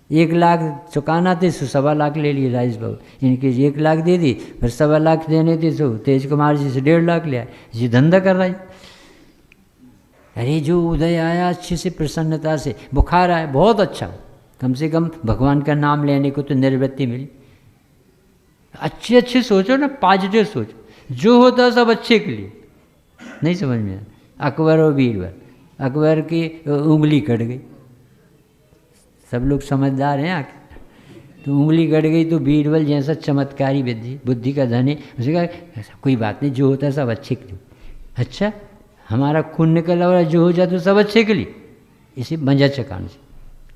1 लाख चुकाना थे तो 1.25 लाख ले लिए राजेश बाबू, इनके 1 लाख दे दी, फिर 1.25 लाख देने थे तो तेज कुमार जी से 1.5 लाख लिया। ये धंधा कर रहा है। अरे जो उदय आया अच्छे से, प्रसन्नता से, बुखार आया बहुत अच्छा, कम से कम भगवान का नाम लेने को तो निवृत्ति मिली। अच्छे सोचो ना, पॉजिटिव सोचो, जो होता सब अच्छे के लिए। नहीं समझ में आया। अकबर और बीरबल, अकबर की उंगली कट गई, सब लोग समझदार हैं आके, तो उंगली कट गई तो बीरबल जैसा चमत्कारी बुद्धि का धन है, उसे कहा कोई बात नहीं, जो होता है सब अच्छे के लिए। अच्छा हमारा खून निकल रहा जो हो जाए तो सब अच्छे के लिए, इसी मंजा चकान से।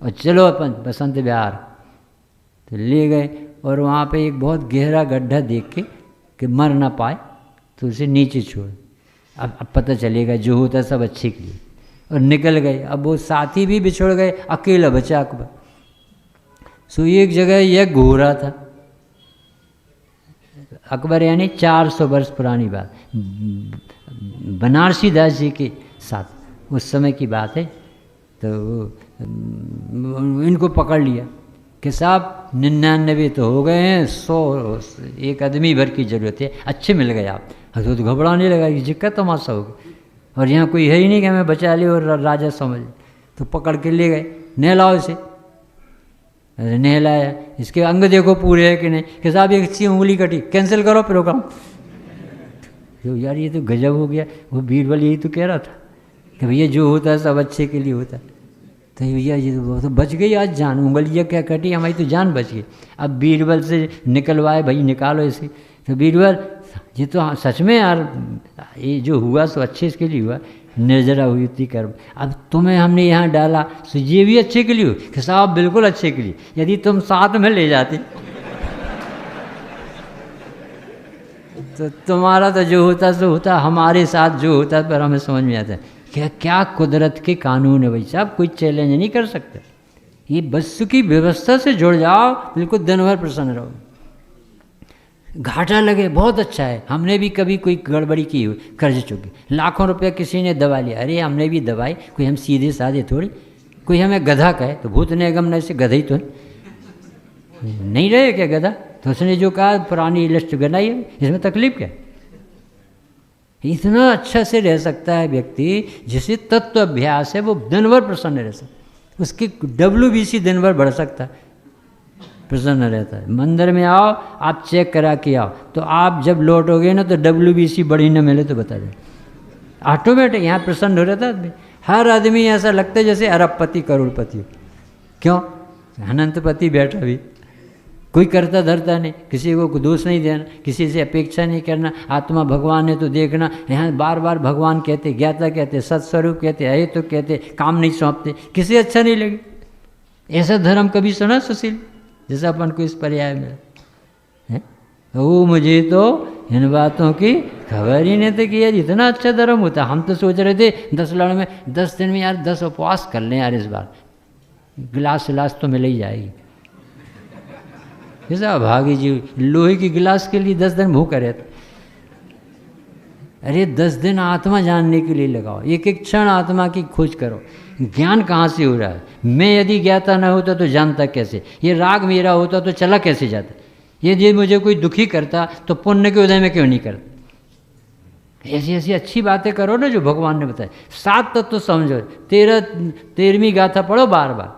और चलो अपन बसंत विहार, तो ले गए और वहाँ पे एक बहुत गहरा गड्ढा देख के कि मर ना पाए तो उसे नीचे छोड़। अब पता चलेगा जो होता सब अच्छे के लिए, और निकल गए। अब वो साथी भी बिछड़ गए, अकेला बचा अकबर। सो एक जगह यज्ञ हो रहा था, अकबर यानी 400 वर्ष पुरानी बात, बनारसी दास जी के साथ उस समय की बात है। तो इनको पकड़ लिया कि साहब 99 तो हो गए हैं, 100 एक आदमी भर की ज़रूरत है, अच्छे मिल गए आप। तो घबराने लगा कि जिक्का तमाशा हो गया, और यहाँ कोई है ही नहीं कि हमें बचा ले और राजा समझ। तो पकड़ के ले गए, नहलाओ इसे। नहलाया, इसके अंग देखो पूरे है कि नहीं, कि साहब एक अच्छी उंगली कटी, कैंसिल करो प्रोग्राम। तो यार ये तो गजब हो गया। वो बीरबल यही तो कह रहा था कि भैया जो होता है सब अच्छे के लिए होता है। तो भैया ये तो बच गई आज जान, उंगलियाँ क्या कटी, हमारी तो जान बच गई। अब बीरबल से निकलवाए, भाई निकालो इसे। तो बीरबल ये तो हाँ सच में यार, ये जो हुआ सो अच्छे इसके लिए हुआ, निर्जरा हुई थी कर्म। अब तुम्हें हमने यहाँ डाला तो ये भी अच्छे के लिए हो कि साहब बिल्कुल अच्छे के लिए। यदि तुम साथ में ले जाते तो तुम्हारा तो जो होता सो होता, हमारे साथ जो होता पर हमें समझ में आता है क्या कुदरत के कानून है भाई साहब, कोई चैलेंज नहीं कर सकते। ये वस्तु की व्यवस्था से जुड़ जाओ, बिल्कुल दिन भर प्रसन्न रहो। घाटा लगे बहुत अच्छा है, हमने भी कभी कोई गड़बड़ी की हुई, कर्ज चुके, लाखों रुपया किसी ने दबा लिया, अरे हमने भी दबाई, कोई हम सीधे साधे थोड़ी। कोई हमें गधा कहे तो भूत निगम ने से गधा ही तो नहीं रहे क्या गधा, तो उसने जो कहा पुरानी लिस्ट बनाई है, इसमें तकलीफ क्या। इतना अच्छा से रह सकता है व्यक्ति जिसे तत्व अभ्यास है, वो दिन भर प्रसन्न रह सकता, उसकी WBC दिन भर बढ़ सकता है, प्रसन्न रहता है। मंदिर में आओ, आप चेक करा के आओ, तो आप जब लौटोगे ना तो WBC बढ़ी न मिले तो बता दें, ऑटोमेटिक यहाँ प्रसन्न हो रहता आदमी। हर आदमी ऐसा लगता है जैसे अरबपति करोड़पति हो। क्यों? अनंतपति बैठा भी, कोई करता धरता नहीं, किसी को दोष नहीं देना, किसी से अपेक्षा नहीं करना। आत्मा भगवान है तो देखना, यहाँ बार बार भगवान कहते, ज्ञाता कहते, सत्स्वरूप कहते, है तो कहते, काम नहीं सौंपते, किसी अच्छा नहीं लगे। ऐसा धर्म कभी सुना सुशील जैसा अपन को इस पर्याय में है? वो मुझे तो इन बातों की खबर ही नहीं थी कि यार इतना अच्छा धर्म होता। हम तो सोच रहे थे 10 लड़ में 10 दिन में यार 10 उपवास कर लें यार, इस बार गिलास तो मिल ही जाएगी। जैसा भागी जी लोहे की गिलास के लिए 10 दिन भूखा रहता। अरे 10 दिन आत्मा जानने के लिए लगाओ, एक एक क्षण आत्मा की खोज करो। ज्ञान कहाँ से हो रहा है? मैं यदि ज्ञाता न होता तो जानता कैसे? ये राग मेरा होता तो चला कैसे जाता? यदि मुझे कोई दुखी करता तो पुण्य के उदय में क्यों नहीं करता? ऐसी ऐसी अच्छी बातें करो ना जो भगवान ने बताया। 7 तत्व तो समझो। 13वीं गाथा पढ़ो बार बार।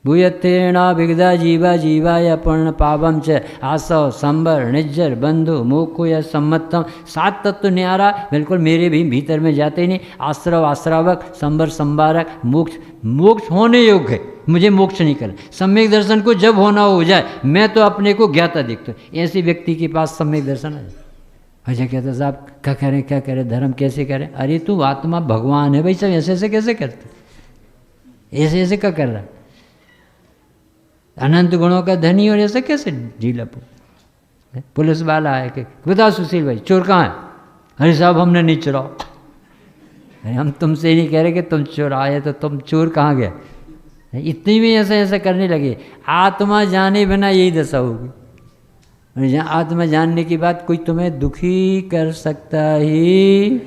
भूयत्तेना विगदा जीवा जीवाय पूर्ण पावम च आसव संबर निज्जर बंधु मोको या सम्मतम। 7 तत्व न्यारा बिल्कुल मेरे भी भीतर में जाते ही नहीं। आश्रव आश्रावक, संबर संबारक, मोक्ष मोक्ष होने योग्य है, मुझे मोक्ष नहीं करना। सम्यक दर्शन को जब होना हो जाए, मैं तो अपने को ज्ञाता देखता हूँ। ऐसे व्यक्ति के पास सम्यक दर्शन आ जाए। अजय कहता साहब क्या करें क्या करें, धर्म कैसे करें? अरे तू आत्मा भगवान है भाई, सब ऐसे ऐसे कैसे करते? ऐसे ऐसे क्या कर रहा? अनंत गुणों का धनी और ऐसे कैसे ढीला? पुलिस वाला है कि बता सुशील भाई चोर कहाँ है? अरे साहब हमने नहीं चुराओ। अरे हम तुमसे नहीं कह रहे कि तुम चुराए, तो तुम चोर कहाँ गए? इतनी भी ऐसा ऐसा करने लगे। आत्मा जाने बिना यही दशा होगी। और जहाँ आत्मा जानने की बात, कोई तुम्हें दुखी कर सकता ही।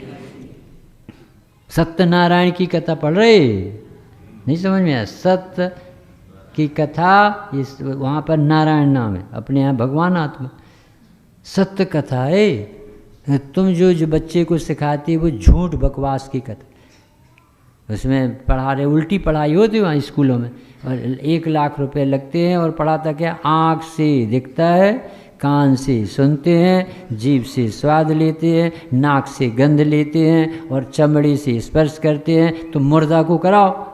सत्यनारायण की कथा पढ़ रहे नहीं समझ में आया? सत्य की कथा, इस वहाँ पर नारायण नाम है, अपने यहाँ भगवान आत्मा। सत्य कथा है। तुम जो बच्चे को सिखाती है वो झूठ बकवास की कथा। उसमें पढ़ा रहे, उल्टी पढ़ाई होती है वहाँ स्कूलों में, और 1 लाख रुपए लगते हैं। और पढ़ाता क्या? आँख से दिखता है, कान से सुनते हैं, जीभ से स्वाद लेते हैं, नाक से गंध लेते हैं, और चमड़ी से स्पर्श करते हैं। तो मुर्दा को कराओ।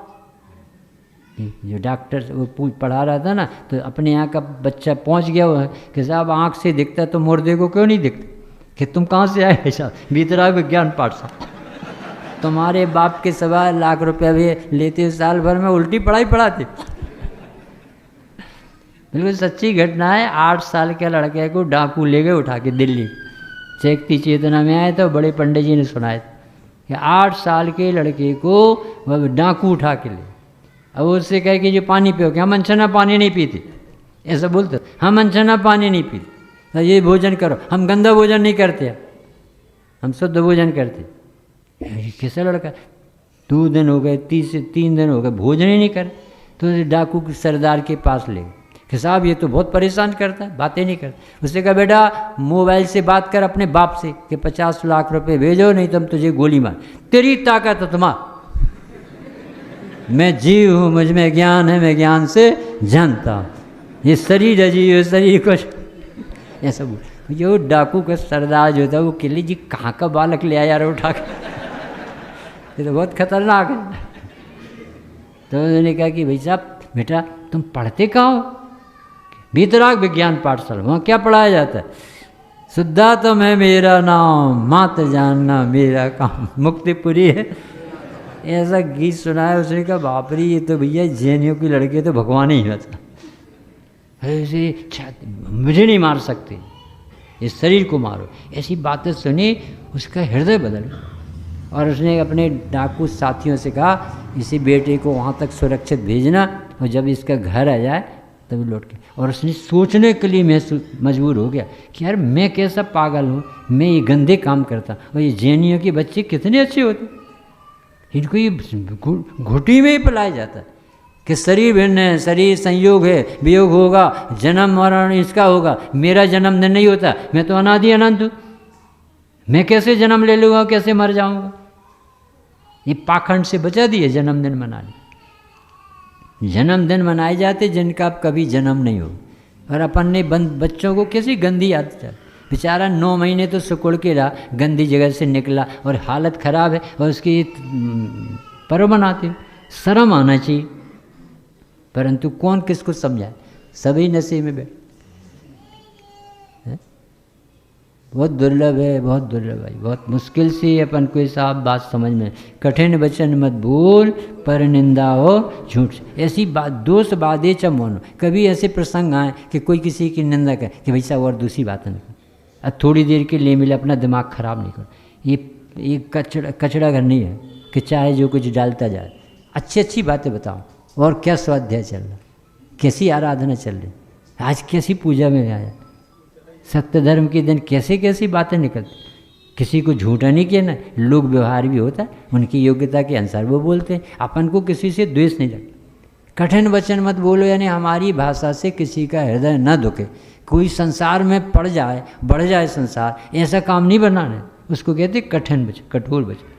जो डॉक्टर वो पढ़ा रहा था ना, तो अपने यहाँ का बच्चा पहुँच गया हुआ है कि साहब आँख से दिखता तो मुर्दे को क्यों नहीं दिखता? कि तुम कहाँ से आए साहब? भीतरा विज्ञान पाठशाला। तुम्हारे बाप के 1.25 लाख रुपया भी लेते साल भर में, उल्टी पढ़ाई पढ़ाते। बिल्कुल सच्ची घटना है। 8 साल के लड़के को डाकू ले गए उठा के दिल्ली। चेकती चेतना में आए तो बड़े पंडित जी ने सुनाए कि 8 साल के लड़के को वह डाकू उठा के ले। अब उससे कहे कि जो पानी पियो, कि हम अनछना पानी नहीं पीते, ऐसा बोलते, हम अनछना पानी नहीं पीते, तो ये भोजन करो, हम गंदा भोजन नहीं करते, हम शुद्ध भोजन करते। कैसा लड़का? 2 दिन हो गए, 3 दिन हो गए, भोजन ही नहीं करे। तो डाकू के सरदार के पास ले गए कि साहब ये तो बहुत परेशान करता है, बातें नहीं करता। उसने कहा बेटा मोबाइल से बात कर अपने बाप से कि 50 लाख रुपए भेजो, नहीं तो हम तुझे गोली मार। तेरी ताकत है तुम्हारा, मैं जीव हूँ, मुझ में ज्ञान है, मैं ज्ञान से जानता हूँ। ये शरीर है जीव, शरीर को ऐसा बोल। जो डाकू का सरदार जो था वो किले जी कहाँ का बालक ले आया यार उठा के, ये तो बहुत खतरनाक है। तो उन्होंने कहा कि भाई साहब बेटा तुम पढ़ते कहाँ हो? भीतराग विज्ञान पाठशाला। वहाँ क्या पढ़ाया जाता है? शुद्धात्म है मेरा नाम, मात जानना मेरा काम, मुक्तिपुरी है। ऐसा गीत सुना है। उसने कहा बाप रे, ये तो भैया जैनियों की लड़के तो भगवान ही होता। ऐसे मुझे नहीं मार सकते, इस शरीर को मारो। ऐसी बातें सुनी, उसका हृदय बदल। और उसने अपने डाकू साथियों से कहा इसी बेटे को वहाँ तक सुरक्षित भेजना, और जब इसका घर आ जाए तभी लौट के। और उसने सोचने के लिए मजबूर हो गया कि यार मैं कैसा पागल हूँ, मैं ये गंदे काम करता, और ये जैनियों के बच्चे कितने अच्छे होते, इनको ये घुटी में ही पलाया जाता है कि शरीर भिन्न है, शरीर संयोग है, वियोग होगा, जन्म मरण इसका होगा, मेरा जन्मदिन नहीं होता, मैं तो अनादि अनंत हूँ, मैं कैसे जन्म ले लूँगा, कैसे मर जाऊँगा। ये पाखंड से बचा दिए जन्मदिन मनाने। जन्मदिन मनाए जाते जिनका अब कभी जन्म नहीं हो। और अपन ने बच्चों को कैसी गंदी आदत है, बेचारा 9 महीने तो सिकुड़ के रहा, गंदी जगह से निकला और हालत खराब है और उसकी पर्व मनाते। शर्म आना चाहिए, परंतु कौन किसको समझाए, सभी नशे में बैठ। बहुत दुर्लभ है, बहुत दुर्लभ है, बहुत मुश्किल से अपन को साफ बात समझ में। कठिन वचन मत बोल, पर निंदा हो झूठ। ऐसी बात दोष बाधे च मौन। कभी ऐसे प्रसंग आए कि कोई किसी की निंदा करे कि भाई साहब और दूसरी बात नहीं कर, अब थोड़ी देर के लिए मिले, अपना दिमाग खराब नहीं कर। ये कचड़ा घर नहीं है कि चाहे जो कुछ डालता जाए। अच्छी अच्छी बातें बताओ। और क्या स्वाध्याय चल रहा, कैसी आराधना चल रही, आज कैसी पूजा में आया, सत्य धर्म के दिन कैसे कैसी बातें निकलती। किसी को झूठा नहीं किया ना, लोक व्यवहार भी होता है, उनकी योग्यता के अनुसार वो बोलते हैं। अपन को किसी से द्वेष नहीं लगता। कठिन वचन मत बोलो, यानी हमारी भाषा से किसी का हृदय न दुखे। कोई संसार में पड़ जाए, बढ़ जाए संसार, ऐसा काम नहीं बनाना, उसको कहते कठिन वचन, कठोर वचन।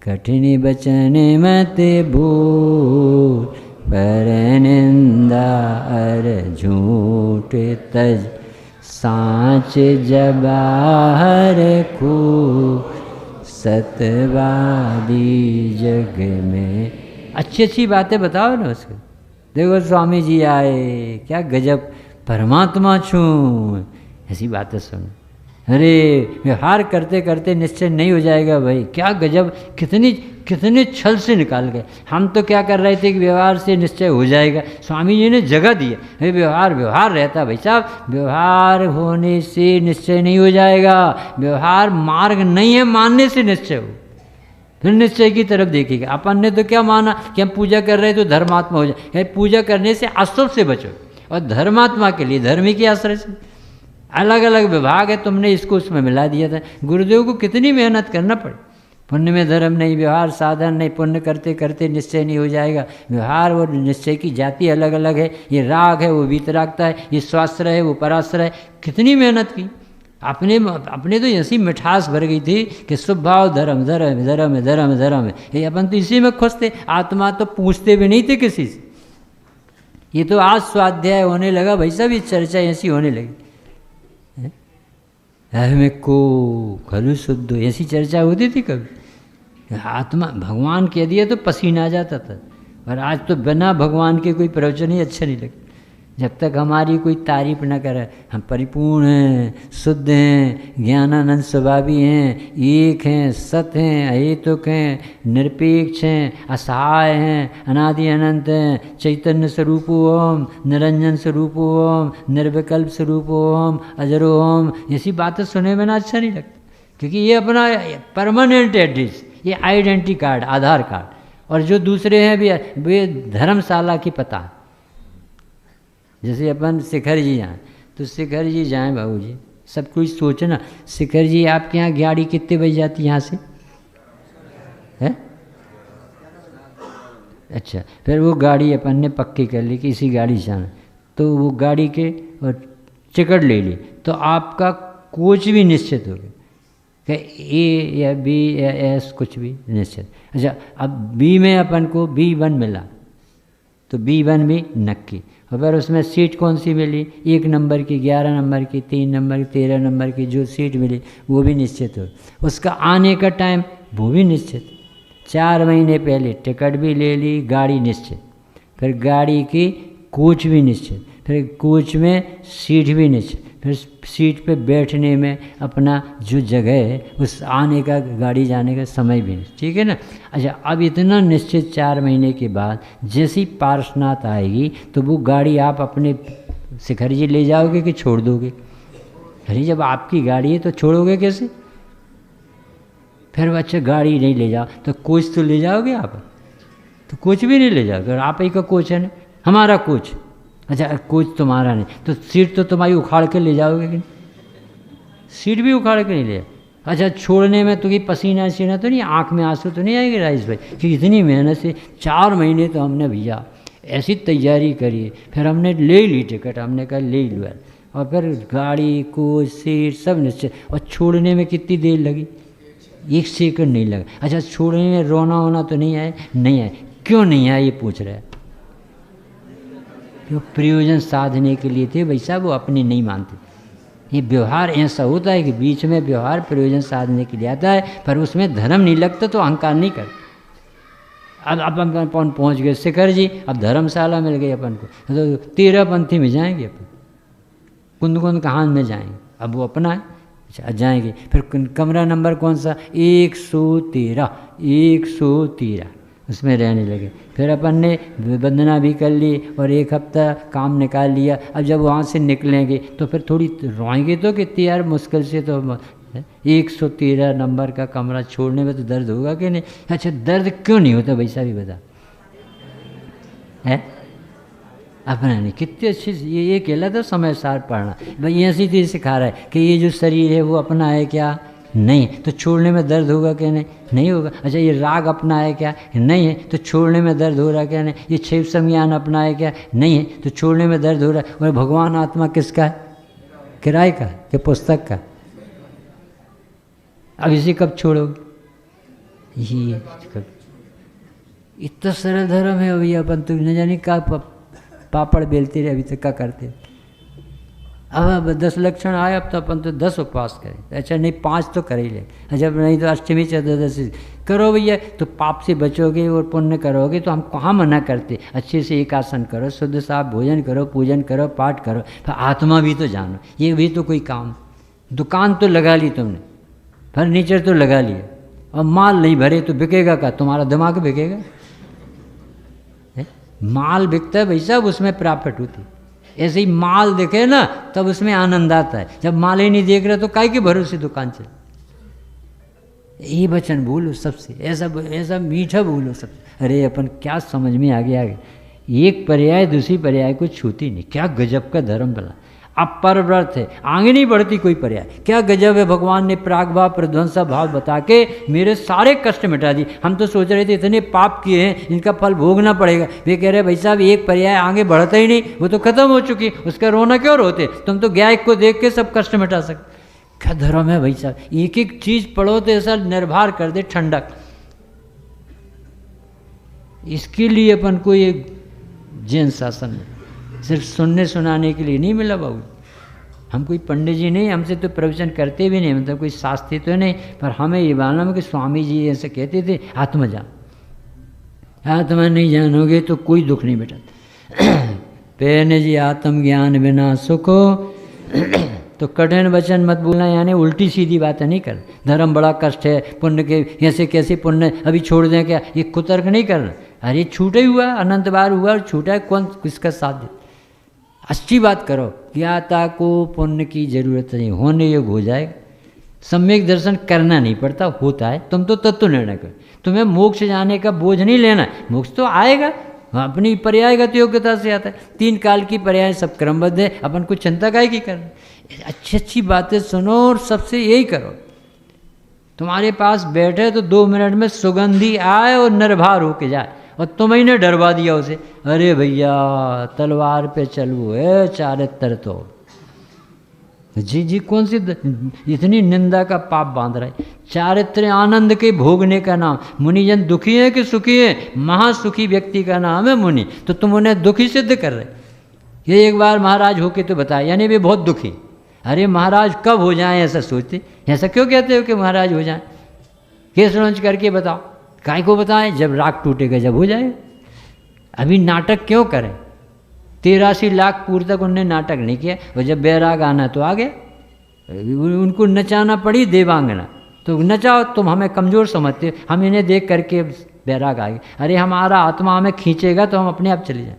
कठिन वचन मत बोल, पर निंदा अर झूठ तज, सांच जबाहर को, सतवादी जग में। अच्छी अच्छी बातें बताओ ना उसको। देखो स्वामी जी आए, क्या गजब परमात्मा छूं, ऐसी बातें सुनो। अरे व्यवहार करते करते निश्चय नहीं हो जाएगा भाई, क्या गजब, कितने छल से निकाल गए। हम तो क्या कर रहे थे कि व्यवहार से निश्चय हो जाएगा, स्वामी जी ने जगह दी है। व्यवहार रहता भाई साहब, व्यवहार होने से निश्चय नहीं हो जाएगा। व्यवहार मार्ग नहीं है, मानने से निश्चय हो, फिर निश्चय की तरफ देखेगा। अपन ने तो क्या माना कि हम पूजा कर रहे हैं तो धर्मात्मा हो जाए। पूजा करने से अशुभ से बचो, और धर्मात्मा के लिए धर्मी के आश्रय से। अलग अलग विभाग है, तुमने इसको उसमें मिला दिया था। गुरुदेव को कितनी मेहनत करना पड़े। पुण्य में धर्म नहीं, व्यवहार साधन नहीं। पुण्य करते करते निश्चय नहीं हो जाएगा। व्यवहार और निश्चय की जाति अलग अलग है। ये राग है, वो वीतरागता है। ये स्वाश्रय है, वो पराश्रय है। कितनी मेहनत की। अपने तो ऐसी मिठास भर गई थी कि स्वभाव धर्म धर्म धर्म धर्म धर्म है। ये अपन तो इसी में खुश थे। आत्मा तो पूछते भी नहीं थे किसी से। ये तो आज स्वाध्याय होने लगा भाई साहब, ये चर्चा ऐसी होने लगी। अहम को खलु शुद्ध, ऐसी चर्चा होती थी कभी। आत्मा भगवान कह दिया तो पसीना आ जाता था। और आज तो बिना भगवान के कोई प्रवचन ही अच्छा नहीं लगता। जब तक हमारी कोई तारीफ न करे, हम परिपूर्ण हैं, शुद्ध हैं, ज्ञानानंद स्वभावी हैं, एक हैं, सत हैं, अहेतुक हैं, निरपेक्ष हैं, असहाय हैं, अनादि अनंत हैं, चैतन्य स्वरूप ओम, निरंजन स्वरूप ओम, निर्विकल्प स्वरूप ओम, अजरो ओम, ऐसी बातें सुने में ना अच्छा नहीं लगता। क्योंकि ये अपना परमानेंट एड्रेस, ये आइडेंटिटी कार्ड, आधार कार्ड। और जो दूसरे हैं भी वे धर्मशाला की पता। जैसे अपन शिखर जी जाएँ तो शिखर जी जाएँ बाबू जी, सब कुछ सोचना। शिखर जी आपके यहाँ गाड़ी कितने बजे जाती यहाँ से है? अच्छा, फिर वो गाड़ी अपन ने पक्की कर ली कि इसी गाड़ी से जाना, तो वो गाड़ी के और टिकट ले ली, तो आपका कोच भी निश्चित हो गया कि ए या बी या एस कुछ भी निश्चित। अच्छा, अब बी में अपन को B1 मिला तो B1 भी नक्की। और फिर उसमें सीट कौन सी मिली, 1 नंबर की, 11 नंबर की, 3 नंबर की, 13 नंबर की जो सीट मिली वो भी निश्चित हो। उसका आने का टाइम वो भी निश्चित। 4 महीने पहले टिकट भी ले ली, गाड़ी निश्चित, फिर गाड़ी की कोच भी निश्चित, फिर कोच में सीट भी निश्चित, फिर सीट पे बैठने में अपना जो जगह है, उस आने का, गाड़ी जाने का समय भी निश्चित। ठीक है ना। अच्छा, अब इतना निश्चित 4 महीने के बाद जैसी पार्श्वनाथ आएगी तो वो गाड़ी आप अपने शिखर जी ले जाओगे कि छोड़ दोगे? अरे जब आपकी गाड़ी है तो छोड़ोगे कैसे? फिर अच्छा गाड़ी नहीं ले जाओ तो कोच तो ले जाओगे आप, तो कोच भी नहीं ले जाओगे। और आप ही का कोच है ना, हमारा कोच। अच्छा, कोच तुम्हारा नहीं तो सीट तो तुम्हारी उखाड़ के ले जाओगे कि? सीट भी उखाड़ के नहीं ले। अच्छा, छोड़ने में तो कि पसीना सीना तो नहीं, आँख में आंसू तो नहीं आएंगे राइस भाई? कि इतनी मेहनत से 4 महीने तो हमने भैया ऐसी तैयारी करी, फिर हमने ले ली टिकट, हमने कहा ले लो। और फिर गाड़ी कोच सीट सब निश्चित। और छोड़ने में कितनी देर लगी? 1 सेकंड नहीं लगा। अच्छा, छोड़ने में रोना वोना तो नहीं आए? नहीं आए। क्यों नहीं आए ये पूछ रहे हैं? क्यों? प्रयोजन साधने के लिए थे भाई साहब, वो अपने नहीं मानते। ये व्यवहार ऐसा होता है कि बीच में व्यवहार प्रयोजन साधने के लिए आता है, पर उसमें धर्म नहीं लगता तो अहंकार नहीं करता। अब अपन पहुँच गए शिखर जी, अब धर्मशाला मिल गई अपन को, तो 13 पंथी में जाएंगे अपन, कुंद कुंद कहान में जाएंगे, अब वो अपना है। अच्छा जाएंगे, फिर कमरा नंबर कौन सा? 113, 113 उसमें रहने लगे। फिर अपन ने वंदना भी कर ली और 1 हफ्ता काम निकाल लिया। अब जब वहाँ से निकलेंगे तो फिर थोड़ी रोएंगे तो कितनी यार मुश्किल से, तो 113 नंबर का कमरा छोड़ने में तो दर्द होगा कि नहीं? अच्छा दर्द क्यों नहीं होता भाई साहब, बता है अपना नहीं। कितनी अच्छी ये कहलाता समय सार पढ़ना। भाई ऐसी चीज़ सिखा रहा है कि ये जो शरीर है वो अपना है क्या? नहीं, तो छोड़ने में दर्द होगा क्या? नहीं, नहीं होगा। अच्छा ये राग अपना है क्या? नहीं है, तो छोड़ने में दर्द हो रहा है क्या? नहीं। ये 6 संज्ञान अपना है क्या? नहीं है, तो छोड़ने में दर्द हो रहा है। और भगवान आत्मा किसका है? किराए का कि पुस्तक का? अब इसे कब छोड़ोगे? ये कब? इतना सरल धर्म है भैया, अपन तो न जाने का पापड़ बेलते रहे अभी तक, क्या करते। अब 10 लक्षण आए, अब तो अपन तो 10 उपवास करें। अच्छा नहीं 5 तो कर ही ले, जब नहीं तो अष्टमी चतुर्दशी करो भैया, तो पाप से बचोगे और पुण्य करोगे। तो हम कहाँ मना करते? अच्छे से एक आसन करो, शुद्ध साफ भोजन करो, पूजन करो, पाठ करो, फिर आत्मा भी तो जानो। ये भी तो कोई काम। दुकान तो लगा ली तुमने, फर्नीचर तो लगा लिया, और माल नहीं भरे तो बिकेगा क्या? तुम्हारा दिमाग बिकेगा? माल बिकता है भाई साहब, उसमें प्रॉफिट होती। ऐसे ही माल दिखे ना तब उसमें आनंद आता है। जब माल ही नहीं देख रहे तो काहे के भरोसे दुकान चले? ये वचन बोलो सबसे, ऐसा मीठा बोलो सबसे। अरे अपन क्या समझ में आ गया, एक पर्याय दूसरी पर्याय को छूती नहीं। क्या गजब का धर्म बना। अपरव्रत है, आगे नहीं बढ़ती कोई पर्याय। क्या गजब है, भगवान ने प्राग भाव प्रध्वंसा भाव बता के मेरे सारे कष्ट मिटा दिए। हम तो सोच रहे थे इतने पाप किए हैं, इनका फल भोगना पड़ेगा। वे कह रहे भाई साहब एक पर्याय आगे बढ़ता ही नहीं, वो तो खत्म हो चुकी, उसका रोना क्यों रोते? तुम तो गायक को देख के सब कष्ट मिटा सकते। क्या धर्म है भाई साहब, एक एक चीज पढ़ो तो ऐसा निर्भर कर दे ठंडक। इसके लिए अपन को ये जैन शासन सिर्फ सुनने सुनाने के लिए नहीं मिला बाबू। हम कोई पंडित जी नहीं, हमसे तो प्रवचन करते भी नहीं, मतलब कोई शास्त्री तो नहीं, पर हमें ये मालूम है कि स्वामी जी ऐसे कहते थे, आत्मा जान, आत्मा नहीं जानोगे तो कोई दुख नहीं मिटाता। पहने जी आत्म ज्ञान बिना सुखो। तो कठिन वचन मत बोलना, यानी उल्टी सीधी बातें नहीं कर। धर्म बड़ा कष्ट है, पुण्य के ऐसे कैसे पुण्य अभी छोड़ दें क्या? ये कुतर्क नहीं करना। अरे छूटा ही हुआ, अनंत बार हुआ और छूटा है, कौन किसका साथ दे? अच्छी बात करो। ज्ञाता को पुण्य की जरूरत नहीं, होने योग हो जाएगा। सम्यक दर्शन करना नहीं पड़ता, होता है। तुम तो तत्व निर्णय करो। तुम्हें मोक्ष जाने का बोझ नहीं लेना, मोक्ष तो आएगा, अपनी पर्यायगत योग्यता से आता है। 3 काल की पर्याय सब क्रमबद्ध है, अपन को चिंता काहे की करना। अच्छी अच्छी बातें सुनो और सबसे यही करो। तुम्हारे पास बैठे तो 2 मिनट में सुगंधी आए और निर्भर होके जाए, और तुम्हें ने डरवा दिया उसे। अरे भैया तलवार पे चलू है चारित्र तो जी कौन सी इतनी निंदा का पाप बांध रहा है। चारित्र आनंद के भोगने का नाम। मुनिजन दुखी है कि सुखी है? महासुखी व्यक्ति का नाम है मुनि। तो तुम उन्हें दुखी सिद्ध कर रहे। ये एक बार महाराज होके तो बताया, यानी वे बहुत दुखी। अरे महाराज कब हो जाएं ऐसा सोचते? ऐसा क्यों कहते हो कि महाराज हो जाएं? केस लॉन्च करके बताओ। काय को बताएं? जब राग टूटेगा जब हो जाए। अभी नाटक क्यों करें? 83 लाख पूर्व तक उनने नाटक नहीं किया, और जब बैराग आना तो आ गया। उनको नचाना पड़ी देवांगना, तो नचाओ। तुम हमें कमज़ोर समझते हो, हम इन्हें देख करके बैराग आ गए। अरे हमारा आत्मा हमें खींचेगा तो हम अपने आप चले जाए।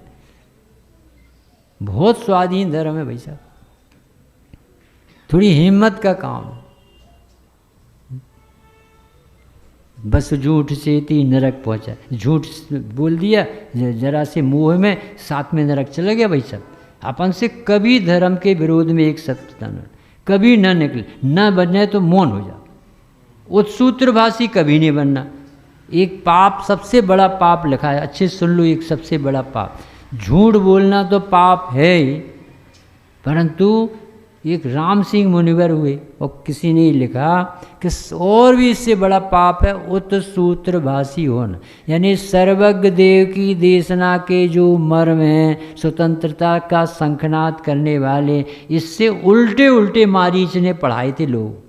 बहुत स्वाधीन धर्म है भाई साहब, थोड़ी हिम्मत का काम। बस झूठ से ही नरक पहुंचा। झूठ बोल दिया जरा से मोह में, साथ में नरक चला गया भाई साहब। अपन से कभी धर्म के विरोध में एक शब्द न, कभी न निकले, न बने तो मौन हो जा। उत्सूत्रभाषी कभी नहीं बनना। एक पाप, सबसे बड़ा पाप लिखा है, अच्छे सुन लो, एक सबसे बड़ा पाप। झूठ बोलना तो पाप है ही, परंतु एक राम सिंह मुनिवर हुए और किसी ने लिखा कि और भी इससे बड़ा पाप है उत सूत्र भाषी होना, यानी सर्वज्ञ देव की देशना के जो मर्म हैं, स्वतंत्रता का शंखनाद करने वाले, इससे उल्टे उल्टे मारीच ने पढ़ाए थे लोग।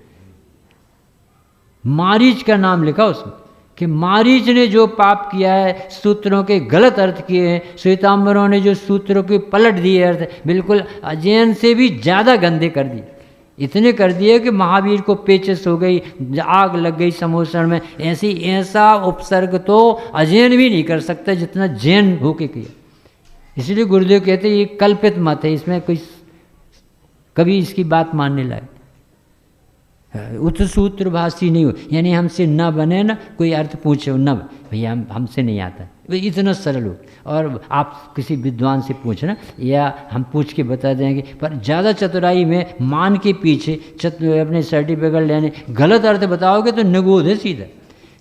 मारीच का नाम लिखा उसमें कि मारीच ने जो पाप किया है, सूत्रों के गलत अर्थ किए हैं, श्वेतांबरों ने जो सूत्रों के पलट दिए अर्थ, बिल्कुल अजैन से भी ज़्यादा गंदे कर दिए। इतने कर दिए कि महावीर को पेचस हो गई, आग लग गई समोसण में। ऐसा उपसर्ग तो अजैन भी नहीं कर सकता जितना जैन होके किया। इसलिए गुरुदेव कहते ये कल्पित मत है, इसमें कोई कभी इसकी बात मानने लायक उत सूत्र भाषी नहीं हो, यानी हमसे न बने ना कोई अर्थ पूछे न, भैया हमसे नहीं आता, इतना सरल हो। और आप किसी विद्वान से पूछना या हम पूछ के बता देंगे, पर ज़्यादा चतुराई में मान के पीछे अपने सर्टिफिकेट लेने गलत अर्थ बताओगे तो निगोद है सीधा।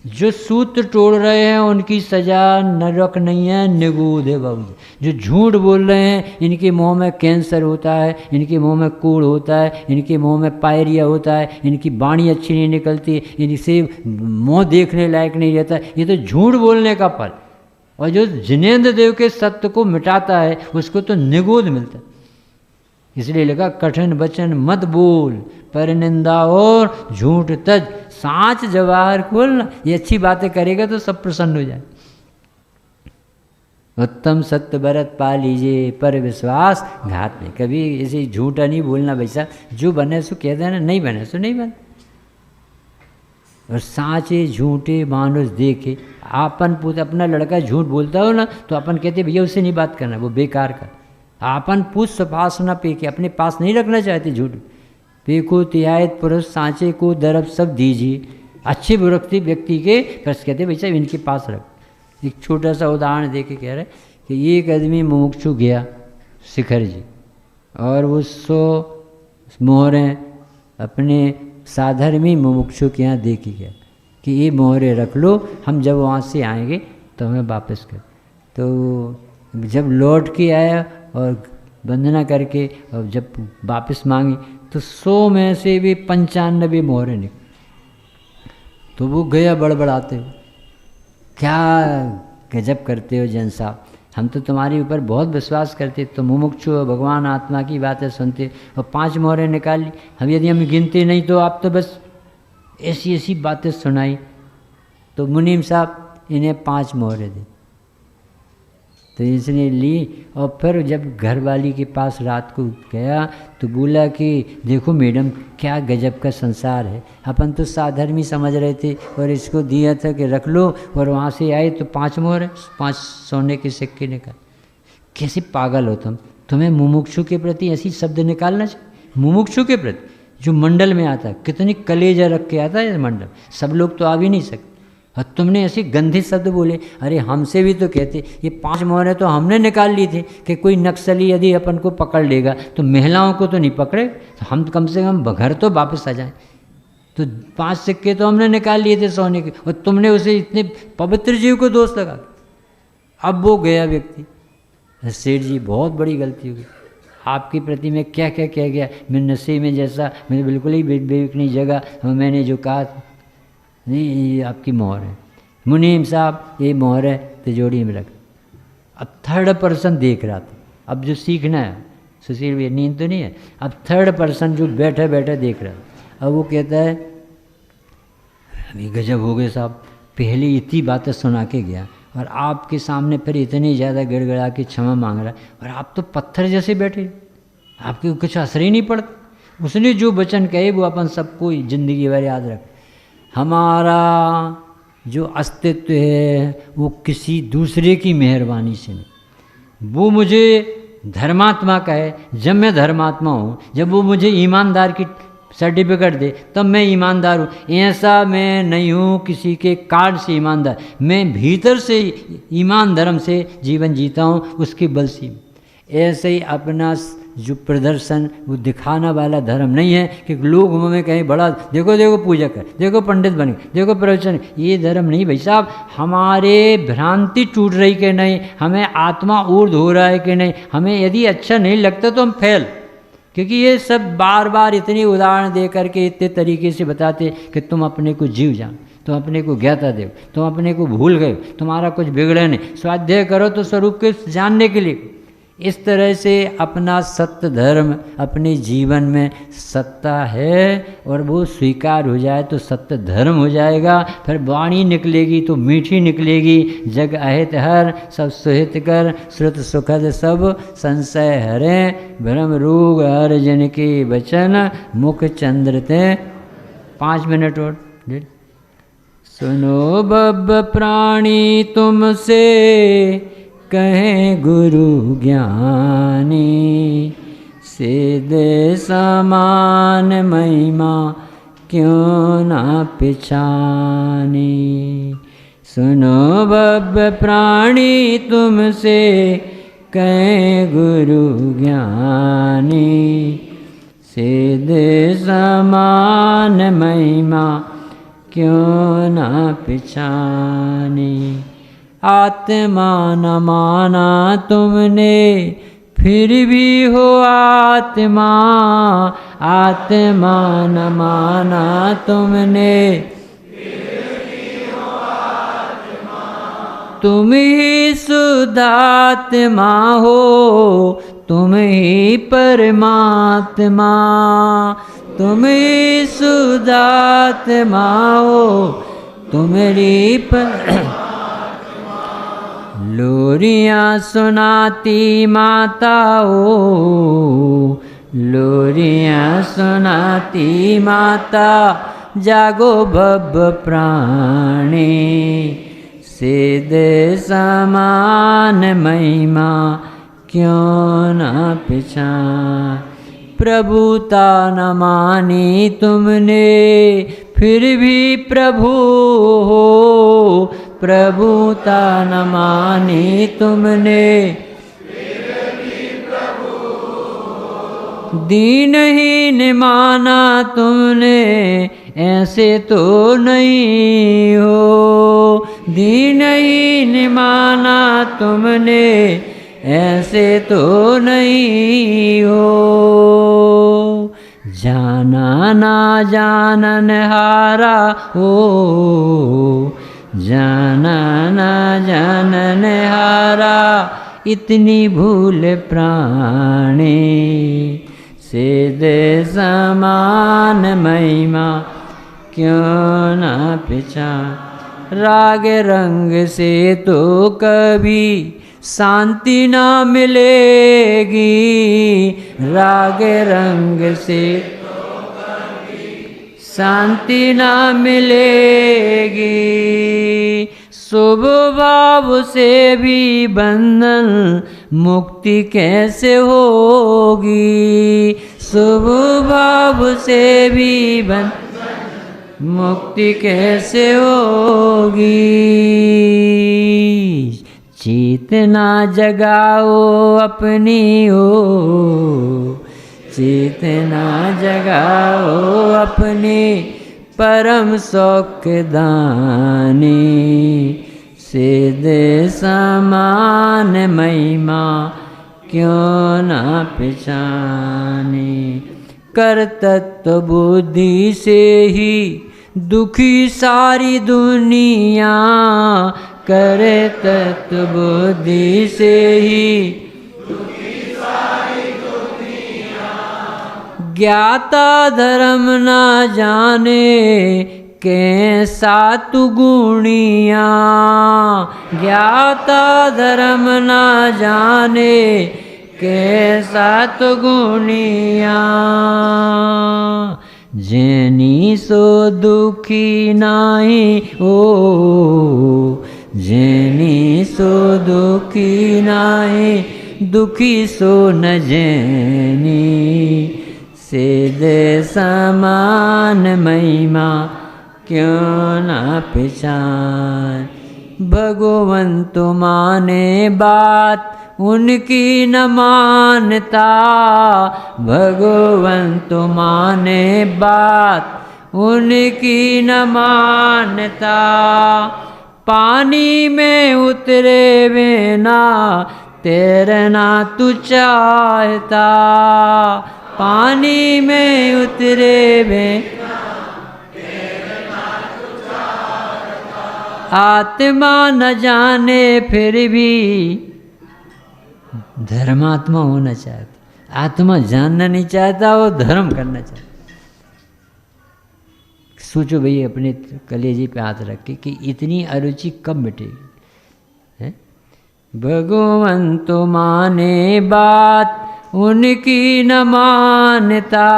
जो सूत्र तोड़ रहे हैं उनकी सज़ा नरक नहीं है, निगोद है बाबू। जो झूठ बोल रहे हैं इनके मुंह में कैंसर होता है, इनके मुंह में कूड़ होता है, इनके मुंह में पायरिया होता है, इनकी वाणी अच्छी नहीं निकलती, इनसे मुंह देखने लायक नहीं रहता। ये तो झूठ बोलने का फल। और जो जिनेंद्र देव के सत्य को मिटाता है उसको तो निगोद मिलता है। इसलिए लिखा कठिन वचन मत बोल, पर निंदा और झूठ तज, सांच जवाहर खोलना। ये अच्छी बातें करेगा तो सब प्रसन्न हो जाए। उत्तम सत्य व्रत पा लीजिए, पर विश्वास घात नहीं। कभी ऐसे झूठा नहीं बोलना भाई साहब, जो बने सो कह देना, नहीं बने सो नहीं बने। और सांचे झूठे मानुष देखे, आपन पूत अपना लड़का झूठ बोलता हो ना तो अपन कहते भैया उससे नहीं बात करना, वो बेकार का। आपन पूछ सपास न पेके, अपने पास नहीं रखना चाहते झूठ। पेको तिहायत पुरुष सांचे को दरब सब दीजिए, अच्छे व्यक्ति के प्रश्न कहते भाई साहब इनके पास रख। एक छोटा सा उदाहरण दे के कह रहे कि एक आदमी मुमुक्षु गया शिखर जी, और वो 100 मोहरें अपने साधर्मी मुमुक्षु के यहाँ देखी गया कि ये मोहरें रख लो, हम जब वहाँ से आएंगे तो हमें वापस कर। तो जब लौट के आया और वंदना करके और जब वापस मांगी तो 100 में से भी 95 मोहरें निकली। तो वो गया बड़बड़ाते हुए, क्या गजब करते हो जैन साहब, हम तो तुम्हारे ऊपर बहुत विश्वास करते, तो मुमुक्षु हो, भगवान आत्मा की बातें सुनते और 5 मोहरें निकाल ली। हम यदि हम गिनते नहीं तो आप तो बस ऐसी ऐसी बातें सुनाई। तो मुनीम साहब इन्हें 5 मोहरें दी, तो इसने ली। और फिर जब घरवाली के पास रात को गया तो बोला कि देखो मैडम क्या गजब का संसार है, अपन तो साधर्मी समझ रहे थे और इसको दिया था कि रख लो, और वहाँ से आए तो 5 मोहर 5 सोने के सिक्के निकाल। कैसे पागल हो तुम, तुम्हें मुमुक्षु के प्रति ऐसी शब्द निकालना चाहिए। मुमुक्षु के प्रति जो मंडल में आता है, कितनी कलेजा रख के आता है मंडल, सब लोग तो आ भी नहीं सकते, और तुमने ऐसे गंदे शब्द बोले। अरे हमसे भी तो कहते, ये 5 मोहरें तो हमने निकाल ली थी कि कोई नक्सली यदि अपन को पकड़ लेगा तो महिलाओं को तो नहीं पकड़े, तो हम कम से कम घर तो वापस आ जाएं। तो 5 सिक्के तो हमने निकाल लिए थे सोने के, और तुमने उसे इतने पवित्र जीव को दोष लगा। अब वो गया व्यक्ति, सेठ जी बहुत बड़ी गलती हो गई, आपके प्रति मैं क्या क्या कह गया, मैं नशे में जैसा, मैंने बिल्कुल ही बेवकूफ़ी जगह मैंने जो कहा, नहीं ये आपकी मोहर है। मुनीम साहब ये मोहर है, तिजोरी में रख। अब 3rd पर्सन देख रहा था, अब जो सीखना है सुशील भैया, नींद तो नहीं है, अब 3rd पर्सन जो बैठे बैठे देख रहा था। अब वो कहता है अभी गजब हो गए साहब, पहले इतनी बातें सुना के गया और आपके सामने फिर इतनी ज़्यादा गिड़गिड़ा के क्षमा मांग रहा है, और आप तो पत्थर जैसे बैठे, आपके कुछ असर ही नहीं पड़ता। उसने जो वचन कहे वो अपन सबको ज़िंदगी भर याद रख। हमारा जो अस्तित्व है वो किसी दूसरे की मेहरबानी से नहीं, वो मुझे धर्मात्मा कहे जब मैं धर्मात्मा हूँ, जब वो मुझे ईमानदार की सर्टिफिकेट दे तब मैं ईमानदार हूँ। ऐसा मैं नहीं हूँ किसी के कार्ड से ईमानदार, मैं भीतर से ईमान धर्म से जीवन जीता हूँ, उसके बल से। ऐसे ही अपना जो प्रदर्शन वो दिखाना वाला धर्म नहीं है कि लोग हमें कहीं बड़ा देखो देखो पूजा कर, देखो पंडित बने, देखो प्रवचन, ये धर्म नहीं भाई साहब। हमारे भ्रांति टूट रही कि नहीं, हमें आत्मा ऊर्ध्व हो रहा है कि नहीं, हमें यदि अच्छा नहीं लगता तो हम फेल। क्योंकि ये सब बार बार इतनी उदाहरण दे करके इतने तरीके से बताते कि तुम अपने को जीव जान, तुम अपने को ज्ञाता देव, तुम अपने को भूल गए, तुम्हारा कुछ बिगड़े नहीं, स्वाध्याय करो तो स्वरूप के जानने के लिए। इस तरह से अपना सत्य धर्म अपने जीवन में सत्ता है और वो स्वीकार हो जाए तो सत्य धर्म हो जाएगा। फिर वाणी निकलेगी तो मीठी निकलेगी, जग अहित हर सब सुहित कर, श्रुत सुखद सब संशय हरे, भ्रम रोग हर जन के वचन, मुख चंद्र ते। 5 मिनट और। सुनो बब प्राणी तुमसे कहे गुरु ज्ञानी, सिद्ध समान महिमा क्यों ना पिछानी। सुनो बब प्राणी तुमसे कहे गुरु ज्ञानी, सिद्ध समान महिमा क्यों ना पिछानी। आत्मा न माना तुमने फिर भी हो आत्मा, आत्मा न माना तुमने तुम ही शुद्धात्मा हो, तुम ही परमात्मा, तुम ही शुद्धात्मा हो, तुम्हारी लोरियाँ सुनाती माता ओ, लोरियाँ सुनाती माता, जागो बब प्राणी, सिद्ध समान महिमा क्यों न पिछान। प्रभुता न मानी तुमने फिर भी प्रभु हो, प्रभुता न मानी तुमने दीनहीन माना तुमने, ऐसे तो नहीं हो, दीनहीन माना तुमने, ऐसे तो नहीं हो। जाना ना जानन हारा हो, जाना ना जानन हारा, इतनी भूल प्राणी, सिद्ध समान महिमा क्यों न पिछान। राग रंग से तो कभी शांति ना मिलेगी, राग रंग से शांति ना मिलेगी, शुभ भाव से भी बंधन मुक्ति कैसे होगी, शुभ भाव से भी बंधन मुक्ति कैसे होगी। चेतना जगाओ अपनी हो, चेतना जगाओ अपनी, परम सौख्य दानी, सिद्ध समान महिमा क्यों न पिछानी। कर्तृत्व बुद्धि से ही दुखी सारी दुनिया, करे तत्व बुद्धि से ही दुखी सारी दुनिया, ज्ञाता धर्म ना जाने कैसा तु गुणिया, ज्ञाता धर्म ना जाने कैसा तु गुणिया। जैनी सो दुखी नाही हो, जैनी सो दुखी नाही, दुखी सो न जैनी, सिद्ध समान महिमा क्यों न पिछान। भगवंत माने बात उनकी न मानता, भगवंत माने बात उनकी न मानता, पानी में उतरे बिना तैरना तू चाहता, पानी में उतरे वे आत्मा न जाने फिर भी धर्मात्मा होना चाहता। आत्मा जानना नहीं चाहता, वो धर्म करना चाहता। सोचो भाई अपने कलेजे पे हाथ रख के कि इतनी अरुचि कब मिटेगी। है भगवान तो माने बात उनकी न मानता,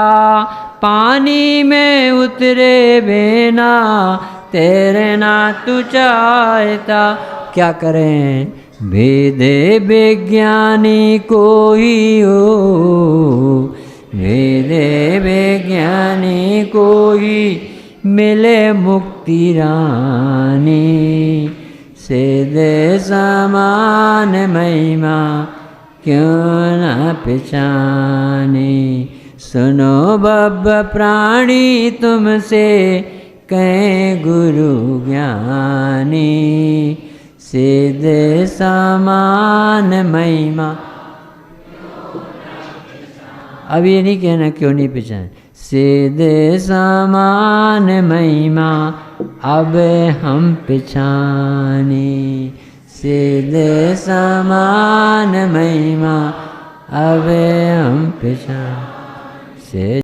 पानी में उतरे बिना तैरना तू चाहता। क्या करें वेदे विज्ञानी कोई हो, वेदे विज्ञानी कोई मिले मुक्ति रानी, सीधे समान महिमा क्यों न पहचाने। सुनो बब प्राणी तुमसे कहें गुरु ज्ञानी, सीधे समान महिमा। अब ये नहीं कहना क्यों नहीं पहचान, सीधे समान महिमा अब हम पहचाने, सीधे समान महिमा अब हम पहचान से।